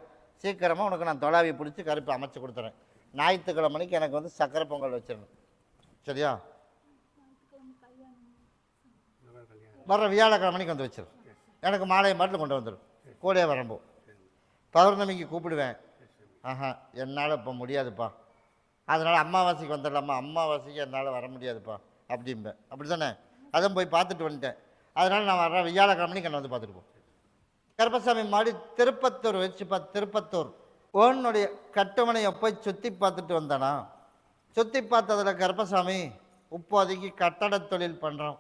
சீக்கிரமாக உனக்கு நான் தொலாவி பிடிச்சி கருப்பு அமைச்சு கொடுத்துறேன். ஞாயிற்றுக்கிழமைக்கு எனக்கு வந்து சக்கரை பொங்கல் வச்சிடணும். சரியா? வர்ற வியாழக்கிழமைக்கு வந்து வச்சிரு. எனக்கு மாலை மாட்டில் கொண்டு வந்துடும். கூடயே வரம்போ பௌர்ணமிக்கு கூப்பிடுவேன். என்னால் இப்போ முடியாதுப்பா, அதனால் அமாவாசைக்கு வந்துடலாமா, அமாவாசைக்கு என்னால் வர முடியாதுப்பா அப்படிம்பேன். அப்படி தானே? அதுவும் போய் பார்த்துட்டு வந்துட்டேன். அதனால் நான் வர்ற வியாழக்கிழமைக்கு என்னை வந்து பார்த்துட்டு போ. கருப்பசாமி மாடி திருப்பத்தூர் வச்சுப்பா. திருப்பத்தூர் ஓனுடைய கட்டுமனையை போய் சுற்றி பார்த்துட்டு வந்தானா. சுற்றி பார்த்ததில் கருப்பசாமி இப்போதைக்கு கட்டட தொழில் பண்ணுறோம்.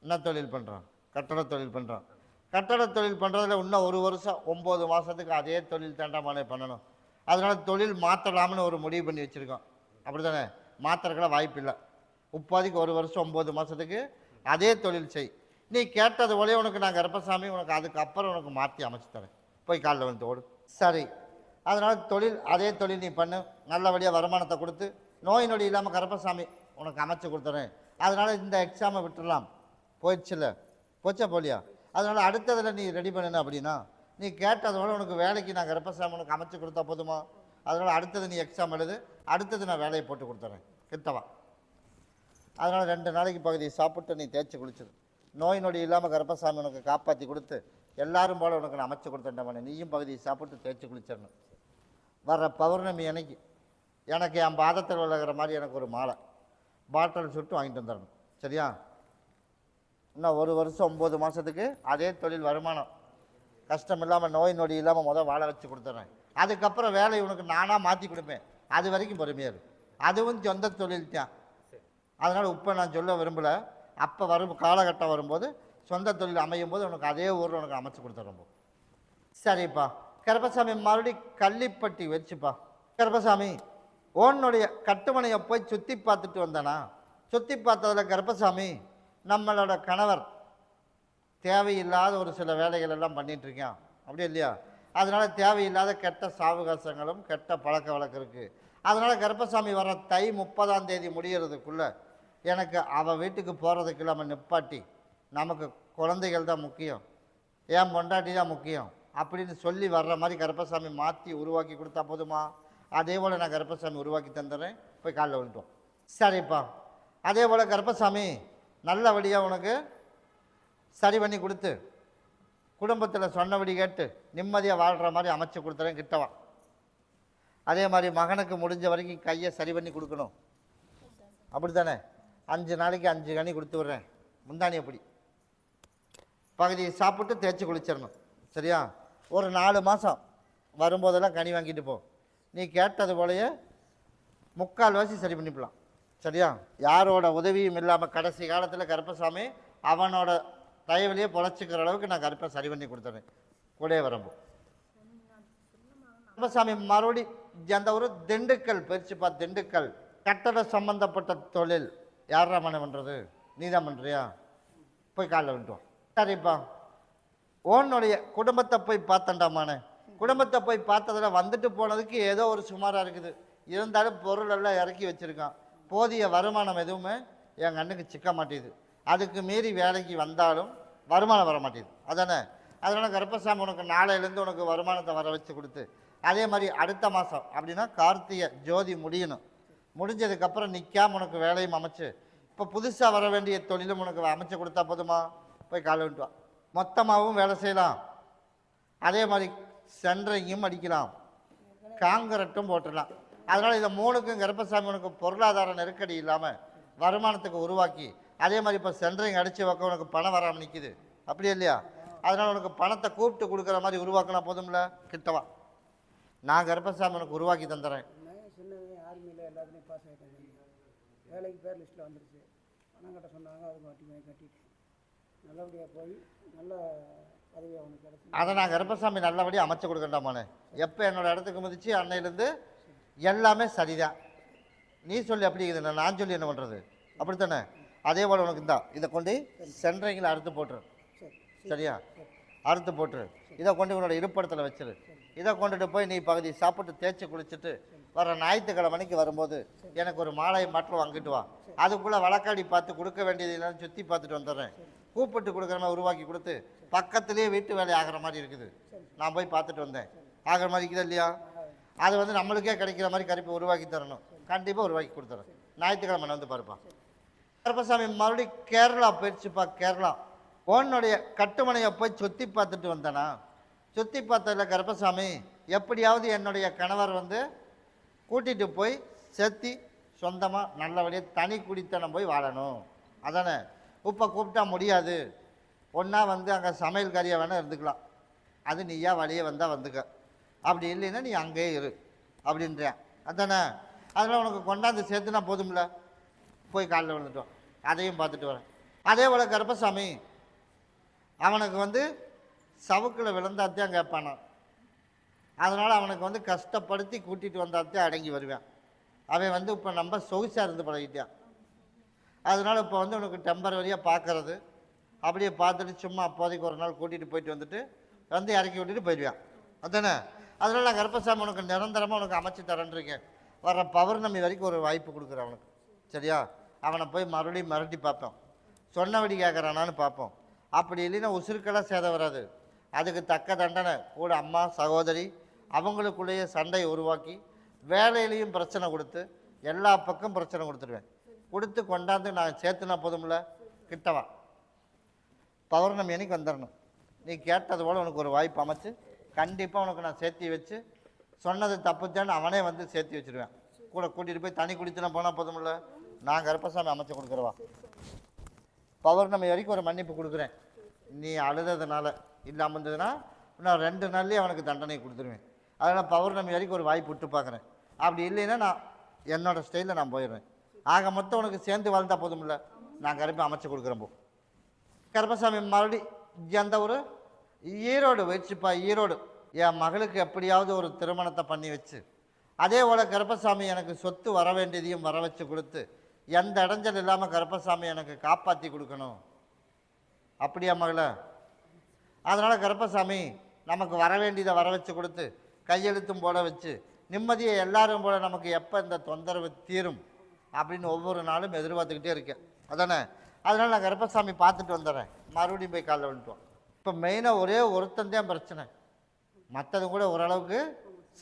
என்ன தொழில் பண்ணுறோம்? கட்டட தொழில் பண்ணுறோம். கட்டட தொழில் பண்ணுறதுல இன்னும் 1 வருஷம் 9 மாதத்துக்கு அதே தொழில் தாண்டாமானே பண்ணணும். அதனால் தொழில் மாற்றலாம்னு ஒரு முடிவு பண்ணி வச்சுருக்கோம். அப்படி தானே? மாற்றுறதுக்கெல்லாம் வாய்ப்பு இல்லை. இப்போதைக்கு 1 வருஷம் 9 மாதத்துக்கு அதே தொழில் செய். நீ கேட்டது போலே உனக்கு நான் கருப்பசாமி உனக்கு அதுக்கப்புறம் உனக்கு மாற்றி அமைச்சு தரேன். போய் காலில் வந்து ஓடு. சரி, அதனால் தொழில் அதே தொழில் நீ பண்ணு. நல்லபடியாக வருமானத்தை கொடுத்து நோய் நொடி இல்லாமல் கருப்பசாமி உனக்கு அமைச்சு கொடுத்துறேன். அதனால் இந்த எக்ஸாமை விட்டுடலாம். போயிடுச்சுல்ல? போச்சா போலியா? அதனால் அடுத்ததில் நீ ரெடி பண்ணணும். அப்படின்னா நீ கேட்டதோட உனக்கு வேலைக்கு நான் கருப்பசாமி உனக்கு அமைச்சு கொடுத்தா போதுமா? அதனால் அடுத்தது நீ எக்ஸாம் எழுது. அடுத்தது நான் வேலையை போட்டு கொடுத்துறேன். கிட்டவா. அதனால் 2 நாளைக்கு பகுதியை சாப்பிட்டு நீ தேய்ச்சி குளிச்சிடு. நோய் நொடி இல்லாமல் கருப்பசாமி உனக்கு காப்பாற்றி கொடுத்து எல்லாரும் போல் உனக்கு நான் அமைச்சு கொடுத்துட்டேன். நீயும் பகுதியை சாப்பிட்டு தேய்ச்சி குளிச்சிடணும். வர்ற பௌர்ணமி அன்னைக்கு எனக்கு என் பாதத்தில் விலகிற மாதிரி எனக்கு ஒரு மாலை பாட்டில் சுட்டு வாங்கிட்டு வந்துடணும். சரியா? இன்னும் 1 வருஷம் 9 மாதத்துக்கு அதே தொழில் வருமானம் கஷ்டம் இல்லாமல் நோய் நொடி இல்லாமல் வாழ வச்சு கொடுத்துட்றேன். அதுக்கப்புறம் வேலையை உனக்கு நானாக மாற்றி கொடுப்பேன். அது வரைக்கும் பொறுமையாக இருக்கும். அதுவும் சொந்த தொழில் தான். அதனால் இப்போ நான் சொல்ல விரும்பலை. அப்போ காலகட்டம் வரும்போது சொந்த தொழில் அமையும் போது உனக்கு அதே ஊரில் உனக்கு அமைச்சு கொடுத்துட்றோம். சரிப்பா. கருப்பசாமி மறுபடி கள்ளிப்பட்டி வச்சுப்பா. கருப்பசாமி ஓனுடைய கட்டுமனையை போய் சுற்றி பார்த்துட்டு வந்தானா. சுற்றி பார்த்ததில் கருப்பசாமி நம்மளோட கணவர் தேவையில்லாத ஒரு சில வேலைகள் எல்லாம் பண்ணிகிட்ருக்கான். அப்படி இல்லையா? அதனால் தேவையில்லாத கெட்ட சாவகாசங்களும் கெட்ட பழக்க வழக்கம் இருக்குது. அதனால் கருப்பசாமி வர தை 30ஆம் தேதி முடிகிறதுக்குள்ளே எனக்கு அவள் வீட்டுக்கு போகிறதுக்கு இல்லாமல் நிப்பாட்டி நமக்கு குழந்தைகள் தான் முக்கியம், ஏன் பொண்டாட்டி தான் முக்கியம் அப்படின்னு சொல்லி வர்ற மாதிரி கருப்பசாமி மாற்றி உருவாக்கி கொடுத்தா போதுமா? அதே போல் நான் கருப்பசாமி உருவாக்கி தந்துடுறேன். போய் காலில் விழுட்டோம். சரிப்பா. அதே போல் கருப்பசாமி நல்லபடியாக உனக்கு சரி பண்ணி கொடுத்து குடும்பத்தில் சொன்னபடி கேட்டு நிம்மதியாக வாழ்கிற மாதிரி அமைச்சு கொடுத்துறேன். கிட்டவா. அதே மாதிரி மகனுக்கு முடிஞ்ச வரைக்கும் கையை சரி பண்ணி கொடுக்கணும். அப்படி தானே? 5 நாளைக்கு 5 கனி கொடுத்து விட்றேன். முந்தானி அப்படி பகுதியை சாப்பிட்டு தேய்ச்சி குளிச்சிடணும். சரியா? ஒரு 4 மாதம் வரும்போதெல்லாம் கனி வாங்கிட்டு போ. நீ கேட்டது போலயே 3/4 சரி பண்ணிக்கலாம். சரியா? யாரோட உதவியும் இல்லாமல் கடைசி காலத்தில் கருப்பசாமி அவனோட தயவுலேயே பொழைச்சிக்கிற அளவுக்கு நான் கருப்பை சரி பண்ணி கொடுத்துறேன். கூடயே வரம்போ கருப்பசாமி மறுபடி அந்த ஒரு திண்டுக்கல் போயிடுச்சுப்பா. திண்டுக்கல் கட்டட சம்பந்தப்பட்ட தொழில் யாரா மனை பண்ணுறது? நீ தான் பண்ணுறியா? போய் காலில் வந்துட்டோம். சரிப்பா. ஓனுடைய குடும்பத்தை போய் பார்த்தண்டாமானே. குடும்பத்தை போய் பார்த்ததில் வந்துட்டு போனதுக்கு ஏதோ ஒரு சுமாராக இருக்குது. இருந்தாலும் பொருள் எல்லாம் இறக்கி வச்சுருக்கான். போதிய வருமானம் எதுவுமே என் கண்ணுக்கு சிக்க மாட்டேது. அதுக்கு மீறி வேலைக்கு வந்தாலும் வருமானம் வர மாட்டேது. அதானே? அதனால் கருப்பசாமி உனக்கு நாளையிலேருந்து உனக்கு வருமானத்தை வர வச்சு கொடுத்து அதே மாதிரி அடுத்த மாதம் அப்படின்னா கார்த்திகை ஜோதி முடியணும். முடிஞ்சதுக்கப்புறம் நிற்காம உனக்கு வேலையும் அமைச்சு இப்போ புதுசாக வர வேண்டிய தொழிலும் உனக்கு அமைச்சு கொடுத்தா போதுமா? போய் காலை விட்டு வா. மொத்தமாகவும் வேலை செய்யலாம். அதே மாதிரி சென்ட்ரிங்கும் அடிக்கலாம், காங்கிரட்டும் போட்டுடலாம். அதனால் இதை 3க்கும் கருப்பசாமி உனக்கு பொருளாதார நெருக்கடி இல்லாமல் வருமானத்துக்கு உருவாக்கி அதே மாதிரி இப்போ சென்ட்ரிங் அடித்து வைக்க உனக்கு பணம் வராமல் நிற்கிது. அப்படி இல்லையா? அதனால் உனக்கு பணத்தை கூப்பிட்டு கொடுக்குற மாதிரி உருவாக்கினா போதும்ல. கிட்டவா. நான் கருப்பசாமி உனக்கு உருவாக்கி தந்துடுறேன். சின்னவன் ஆர்மியில் எல்லாத்துலேயும் பாஸ் ஆகிட்டாங்க. வேலைக்கு பேர் லிஸ்ட்டில் வந்துடுச்சு. பணம் கட்ட சொன்னாங்க. அது மட்டுமே கட்டிட்டேன். நல்லபடியாக போய் நல்ல பதவி அவனுக்கு கிடச்சி அதை நான் கருப்பசாமி நல்லபடியாக அமைச்சு கொடுக்கண்டாமானே. எப்போ என்னோடய இடத்துக்கு மதிச்சு அன்னையிலேருந்து எல்லாமே சரிதான். நீ சொல்லி அப்படி இருக்குது, நான் சொல்லி என்ன பண்ணுறது? அப்படித்தானே? அதே போல் உனக்கு இதை கொண்டு சென்ட்ரிங்கில் அறுத்து போட்டுரு. சரியா? அறுத்து போட்டுரு. இதை கொண்டு உன்னோட இருப்பிடத்தில் வச்சிரு. இதை கொண்டுட்டு போய் நீ பகுதி சாப்பிட்டு தேய்ச்சி குளிச்சுட்டு வர ஞாயிற்றுக்கிழமைக்கு வரும்போது எனக்கு ஒரு மாலை மாற்றம் வாங்கிட்டு வா. அதுக்குள்ளே வழக்காடி பார்த்து கொடுக்க வேண்டியது இல்லைன்னு சுற்றி பார்த்துட்டு வந்துடுறேன். கூப்பிட்டு கொடுக்குற மாதிரி உருவாக்கி கொடுத்து பக்கத்துலேயே வீட்டு வேலை ஆகிற மாதிரி இருக்குது. நான் போய் பார்த்துட்டு வந்தேன். ஆகிற மாதிரி இருக்குதா இல்லையா? அது வந்து நம்மளுக்கே கிடைக்கிற மாதிரி கருப்பை உருவாக்கி தரணும். கண்டிப்பாக உருவாக்கி கொடுத்துறேன். ஞாயிற்றுக்கிழமை வந்து பாருப்பா. கருப்பசாமி மறுபடியும் கேரளா போயிடுச்சுப்பா. கேரளா உன்னுடைய கட்டுமனையை போய் சுற்றி பார்த்துட்டு வந்தேனா? சுற்றி பார்த்ததில் கருப்பசாமி எப்படியாவது என்னுடைய கணவர் வந்து கூட்டிகிட்டு போய் சேர்த்தி சொந்தமாக நல்லபடியாக தனி குடித்தனம் போய் வாழணும். அதானே? இப்போ கூப்பிட்டா முடியாது. ஒன்றா வந்து அங்கே சமையல் கறியை வேணால் இருந்துக்கலாம். அது நீயா வழியே வந்தால் வந்துக்க. அப்படி இல்லைன்னா நீ அங்கேயே இரு அப்படின்றேன். அதானே? அதனால் உனக்கு கொண்டாந்து சேர்த்துனா போதும்ல. போய் காலையில் விழுந்துட்டோம். அதையும் பார்த்துட்டு வரேன். அதே போல் கருப்பசாமி அவனுக்கு வந்து சவுக்கில் விழுந்தாத்தான் கேட்பானா. அதனால் அவனுக்கு வந்து கஷ்டப்படுத்தி கூட்டிகிட்டு வந்தாத்தான் அடங்கி வருவேன். அவன் வந்து இப்போ நம்ம சொகுசாக இருந்து பழகிட்டான். அதனால் இப்போ வந்து உனக்கு டெம்பரவரியாக பார்க்கறது, அப்படியே பார்த்துட்டு சும்மா அப்போதைக்கு ஒரு நாள் கூட்டிகிட்டு போயிட்டு வந்துட்டு வந்து இறக்கி விட்டுட்டு போயிடுவேன். அதானே? அதனால் நான் கருப்பசாமி உனக்கு நிரந்தரமாக உனக்கு அமைச்சு தரேன்ருக்கேன். வர பௌர்ணமி வரைக்கும் ஒரு வாய்ப்பு கொடுக்குறேன் அவனுக்கு. சரியா? அவனை போய் மறுபடியும் மிரட்டி பார்ப்போம். சொன்னபடி கேட்குறானான்னு பார்ப்போம். அப்படி இல்லைன்னா உசுருக்கெல்லாம் சேத வராது. அதுக்கு தக்க தண்டனை கூட அம்மா சகோதரி அவங்களுக்குள்ளேயே சண்டையை உருவாக்கி வேலையிலையும் பிரச்சனை கொடுத்து எல்லா பக்கம் பிரச்சனை கொடுத்துருவேன். கொடுத்து கொண்டாந்து நான் சேர்த்துனா போதும்ல. கிட்டவா பௌர்ணமி அன்னைக்கு வந்துடணும். நீ கேட்டது போல் உனக்கு ஒரு வாய்ப்பு அமைச்சு கண்டிப்பாக உனக்கு நான் சேர்த்தி வச்சு சொன்னது தப்புத்தான்னு அவனே வந்து சேர்த்தி வச்சுருவேன். கூட கூட்டிகிட்டு போய் தனி குடித்துனா போனால் போதும்ல. நான் கருப்பசாமி அமைச்சு கொடுக்குறவா. பௌர்ணமி வரைக்கும் ஒரு மன்னிப்பு கொடுக்குறேன். நீ அழுததுனால இல்லாமல் இருந்ததுன்னா நான் 2 நாள்லேயே அவனுக்கு தண்டனை கொடுத்துருவேன். அதனால் பௌர்ணமி வரைக்கும் ஒரு வாய்ப்பு விட்டு பார்க்குறேன். அப்படி இல்லைன்னா நான் என்னோடய ஸ்டைலில் நான் போயிடுவேன். ஆக மொத்தம் உனக்கு சேர்ந்து வாழ்ந்தா போதும்ல. நான் கருப்பை அமைச்சு கொடுக்குறேன். போ கருப்பசாமி மறுபடி எந்த ஒரு ஈரோடு வச்சுப்பா. ஈரோடு என் மகளுக்கு எப்படியாவது ஒரு திருமணத்தை பண்ணி வச்சு அதே போல் கருப்பசாமி எனக்கு சொத்து வர வேண்டியதையும் வர வச்சு கொடுத்து எந்த இடைஞ்சல் இல்லாமல் கருப்பசாமி எனக்கு காப்பாற்றி கொடுக்கணும். அப்படியா மகள? அதனால் கருப்பசாமி நமக்கு வர வேண்டியதை வர வச்சு கொடுத்து கையெழுத்தும் போட வச்சு நிம்மதியை எல்லாரும் போல நமக்கு எப்போ இந்த தொந்தரவு தீரும் அப்படின்னு ஒவ்வொரு நாளும் எதிர்பார்த்துக்கிட்டே இருக்கேன். அதானே? அதனால் நான் கருப்பசாமி பார்த்துட்டு வந்துடுறேன். மறுபடியும் போய் காலைல வந்துட்டோம். இப்போ மெயினாக ஒரே ஒருத்தந்தான் பிரச்சனை. மற்றது கூட ஓரளவுக்கு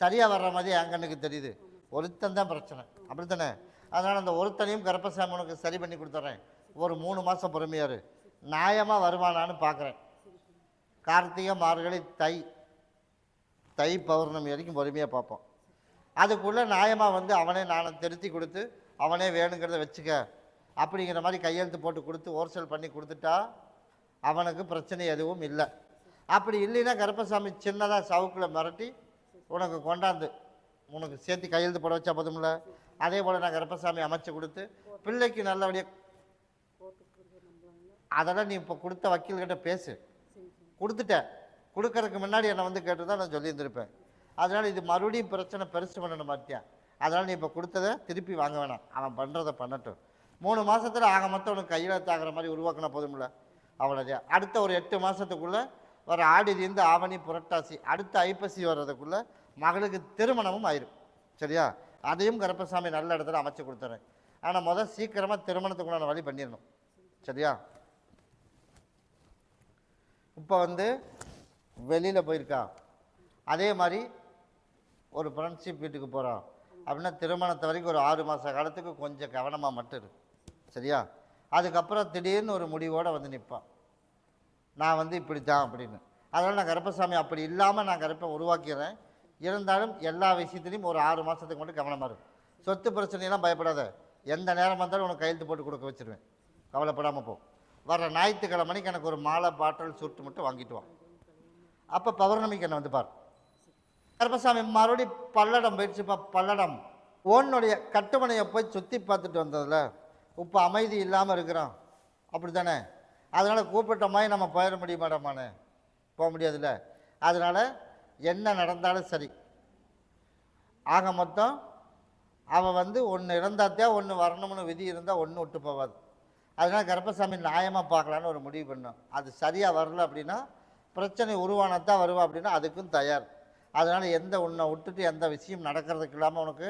சரியாக வர்ற மாதிரி என் கண்ணுக்கு தெரியுது. ஒருத்தந்தான் பிரச்சனை. அப்படி தானே? அதனால் அந்த ஒருத்தனையும் கருப்பசாமி உனக்கு சரி பண்ணி கொடுத்துட்றேன். ஒரு 3 மாதம் பொறுமையாரு. நியாயமாக வருவானான்னு பார்க்குறேன். கார்த்திகை மார்கழி தை பௌர்ணமி வரைக்கும் பொறுமையாக பார்ப்போம். அதுக்குள்ளே நியாயமாக வந்து அவனே நானை திருத்தி கொடுத்து அவனே வேணுங்கிறத வச்சுக்க அப்படிங்கிற மாதிரி கையெழுத்து போட்டு கொடுத்து ஓர்சல் பண்ணி கொடுத்துட்டா அவனுக்கு பிரச்சனை எதுவும் இல்லை. அப்படி இல்லைன்னா கருப்பசாமி சின்னதாக சவுக்கில் மிரட்டி உனக்கு கொண்டாந்து உனக்கு சேர்த்து கையெழுத்து போட வச்சா போதும்ல. அதே போல் நான் கருப்பசாமி அமைச்சு கொடுத்து பிள்ளைக்கு நல்லபடியாக அதெல்லாம் நீ இப்போ கொடுத்த வக்கீல்கிட்ட பேசு. கொடுத்துட்டேன். கொடுக்கறதுக்கு முன்னாடி என்னை வந்து கேட்டு தான் நான் சொல்லியிருந்திருப்பேன். அதனால் இது மறுபடியும் பிரச்சனை பெருசு பண்ணணும் மாட்டியா. அதனால் நீ இப்போ கொடுத்ததை திருப்பி வாங்க வேணாம். அவன் பண்ணுறதை பண்ணட்டும். 3 மாதத்தில் ஆக மொத்தம் உனக்கு கையெழுத்து ஆகிற மாதிரி உருவாக்கினா போதும்ல. அவ்வளோதே. அடுத்த ஒரு 8 மாதத்துக்குள்ளே ஒரு ஆடிலேருந்து ஆவணி புரட்டாசி அடுத்த ஐப்பசி வர்றதுக்குள்ளே மகளுக்கு திருமணமும் ஆயிரும். சரியா? அதையும் கருப்பசாமி நல்ல இடத்துல அமைச்சு கொடுத்துறேன். ஆனால் சீக்கிரமாக திருமணத்துக்குள்ளான வழி பண்ணிடணும். சரியா? இப்போ வந்து வெளியில் போயிருக்கா. அதே மாதிரி ஒரு ஃப்ரெண்ட்ஷிப் வீட்டுக்கு போகிறான் அப்படின்னா திருமணத்தை வரைக்கும் ஒரு 6 மாத காலத்துக்கு கொஞ்சம் கவனமாக மட்டும் இரு. சரியா? அதுக்கப்புறம் திடீர்னு ஒரு முடிவோடு வந்து நிற்பான். நான் வந்து இப்படி தான் அப்படின்னு. அதனால் நான் கருப்பசாமி அப்படி இல்லாமல் நான் கருப்பை உருவாக்கிறேன். இருந்தாலும் எல்லா விஷயத்துலையும் ஒரு 6 மாதத்துக்கு மட்டும் கவனமாக இருக்கும். சொத்து பிரச்சனையெல்லாம் பயப்படாத. எந்த நேரம் வந்தாலும் உனக்கு கையெழுத்து போட்டு கொடுக்க வச்சுருவேன். கவலைப்படாமல் போ. வர்ற ஞாயிற்றுக்கிழமைக்கு எனக்கு ஒரு மாலை பாட்டல் சுட்டு மட்டும் வாங்கிட்டு வான். அப்போ பௌர்ணமிக்கு என்னை வந்து பார். கருப்பசாமி மறுபடி பல்லடம் போயிடுச்சுப்பா. பல்லடம் ஓனுடைய கட்டுமனையை போய் சுற்றி பார்த்துட்டு வந்ததில் இப்போ அமைதி இல்லாமல் இருக்கிறான். அப்படி தானே? அதனால் கூப்பிட்ட மாதிரி நம்ம போயிட முடிய மாட்டோமானே. போக முடியாதுல்ல. அதனால் என்ன நடந்தாலும் சரி. ஆக மொத்தம் அவன் வந்து ஒன்று இறந்தாத்தான் ஒன்று வரணும்னு விதி இருந்தால் ஒன்று விட்டு போவாது. அதனால் கருப்பசாமி நியாயமாக பார்க்கலான்னு ஒரு முடிவு பண்ணோம். அது சரியாக வரல அப்படின்னா பிரச்சனை உருவானதான் வருவா அப்படின்னா அதுக்கும் தயார். அதனால் உன்னை விட்டுட்டு எந்த விஷயம் நடக்கிறதுக்கு இல்லாமல் உனக்கு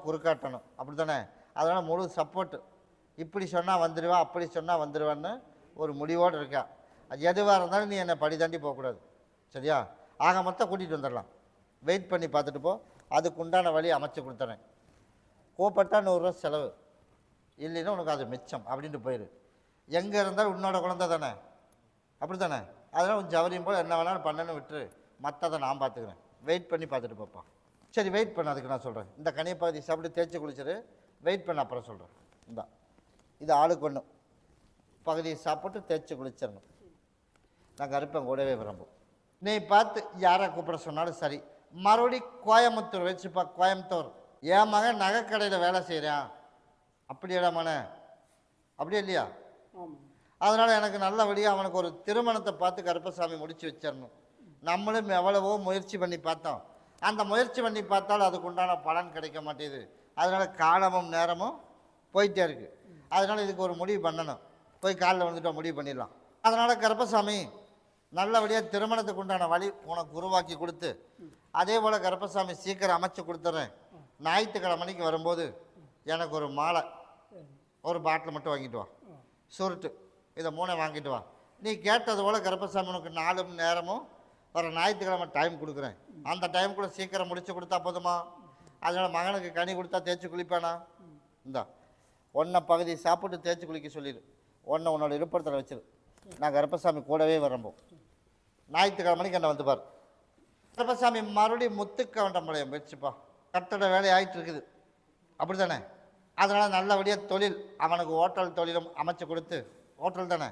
குறுக்காட்டணும், அப்படி தானே? அதனால் முழு சப்போர்ட்டு. இப்படி சொன்னால் வந்துடுவா, அப்படி சொன்னால் வந்துடுவான்னு ஒரு முடிவோடு இருக்கா. அது எதுவாக இருந்தாலும் நீ என்னை படி தாண்டி போகக்கூடாது, சரியா? ஆக மொத்தம் கூட்டிகிட்டு வந்துடலாம். வெயிட் பண்ணி பார்த்துட்டு போ, அதுக்கு உண்டான வழி அமைச்சு கொடுத்துறேன். கோப்பட்டா 100 ரூபா செலவு, இல்லைன்னா உனக்கு அது மிச்சம் அப்படின்ட்டு போயிடு. எங்கே இருந்தாலும் உன்னோட குழந்தை தானே, அப்படி தானே? அதனால் உன் ஜவரியும் போல் என்ன வேணாலும் பண்ணணும்னு விட்டுரு, மற்றதை நான் பார்த்துக்கிறேன். வெயிட் பண்ணி பார்த்துட்டு போப்பா. சரி, வெயிட் பண்ண, அதுக்கு நான் சொல்கிறேன். இந்த கனியை பகுதி சாப்பிட்டு தேய்ச்சி குளிச்சிரு, வெயிட் பண்ண அப்புறம் சொல்கிறேன். இந்தா இது ஆளுக்கு ஒன்று, பகுதியை சாப்பிட்டு தேய்ச்சி குளிச்சிடணும். நான் கருப்பேன் கூடவே விரும்பும். நீ பார்த்து யாரை கூப்பிட சொன்னாலும் சரி. மறுபடி கோயம்புத்தூர் வச்சுப்பா, கோயம்புத்தூர். என் மகன் நகைக்கடையில் வேலை செய்கிறான், அப்படியேடா மன, அப்படியே இல்லையா? அதனால் எனக்கு நல்லபடியாக அவனுக்கு ஒரு திருமணத்தை பார்த்து கருப்பசாமி முடித்து வச்சிடணும். நம்மளும் எவ்வளவோ முயற்சி பண்ணி பார்த்தோம், அந்த முயற்சி பண்ணி பார்த்தாலும் அதுக்கு உண்டான பலன் கிடைக்க மாட்டேது. அதனால் காலமும் நேரமும் போயிட்டே இருக்குது. அதனால் இதுக்கு ஒரு முடிவு பண்ணணும். போய் காலில் வந்துட்டோம், முடிவு பண்ணிடலாம். அதனால் கருப்பசாமி நல்லபடியாக திருமணத்துக்கு உண்டான வழி உனக்கு உருவாக்கி கொடுத்து, அதே போல் கருப்பசாமி சீக்கிரம் அமைச்சு கொடுத்துட்றேன். ஞாயிற்றுக்கிழமைக்கு வரும்போது எனக்கு ஒரு மாலை, ஒரு பாட்டில் மட்டும் வாங்கிட்டு வா, சுருட்டு, இதை 3 வாங்கிட்டு வா. நீ கேட்டது போல் கருப்பசாமி உனக்கு 4 மணி நேரமும் வர ஞாயிற்றுக்கிழமை டைம் கொடுக்குறேன். அந்த டைம் கூட சீக்கிரம் முடிச்சு கொடுத்தா போதுமா? அதனால் மகனுக்கு கனி கொடுத்தா தேய்ச்சி குளிப்பானா? இந்தா ஒன்றை பகுதி சாப்பிட்டு தேய்ச்சி குளிக்க சொல்லிடு, ஒன்றை உன்னோட இருப்படத்தில் வச்சிரு. நான் கருப்பசாமி கூடவே வரம்போம். ஞாயிற்றுக்கிழமைக்கு என்ன வந்து பார். கருப்பசாமி மறுபடியும் முத்துக்கவுண்டம்பாளையம் வச்சுப்பா. கட்டட வேலை ஆகிட்டு இருக்குது, அப்படி தானே? அதனால் நல்லபடியாக தொழில், அவனுக்கு ஹோட்டல் தொழிலும் அமைச்சு கொடுத்து, ஹோட்டல் தானே?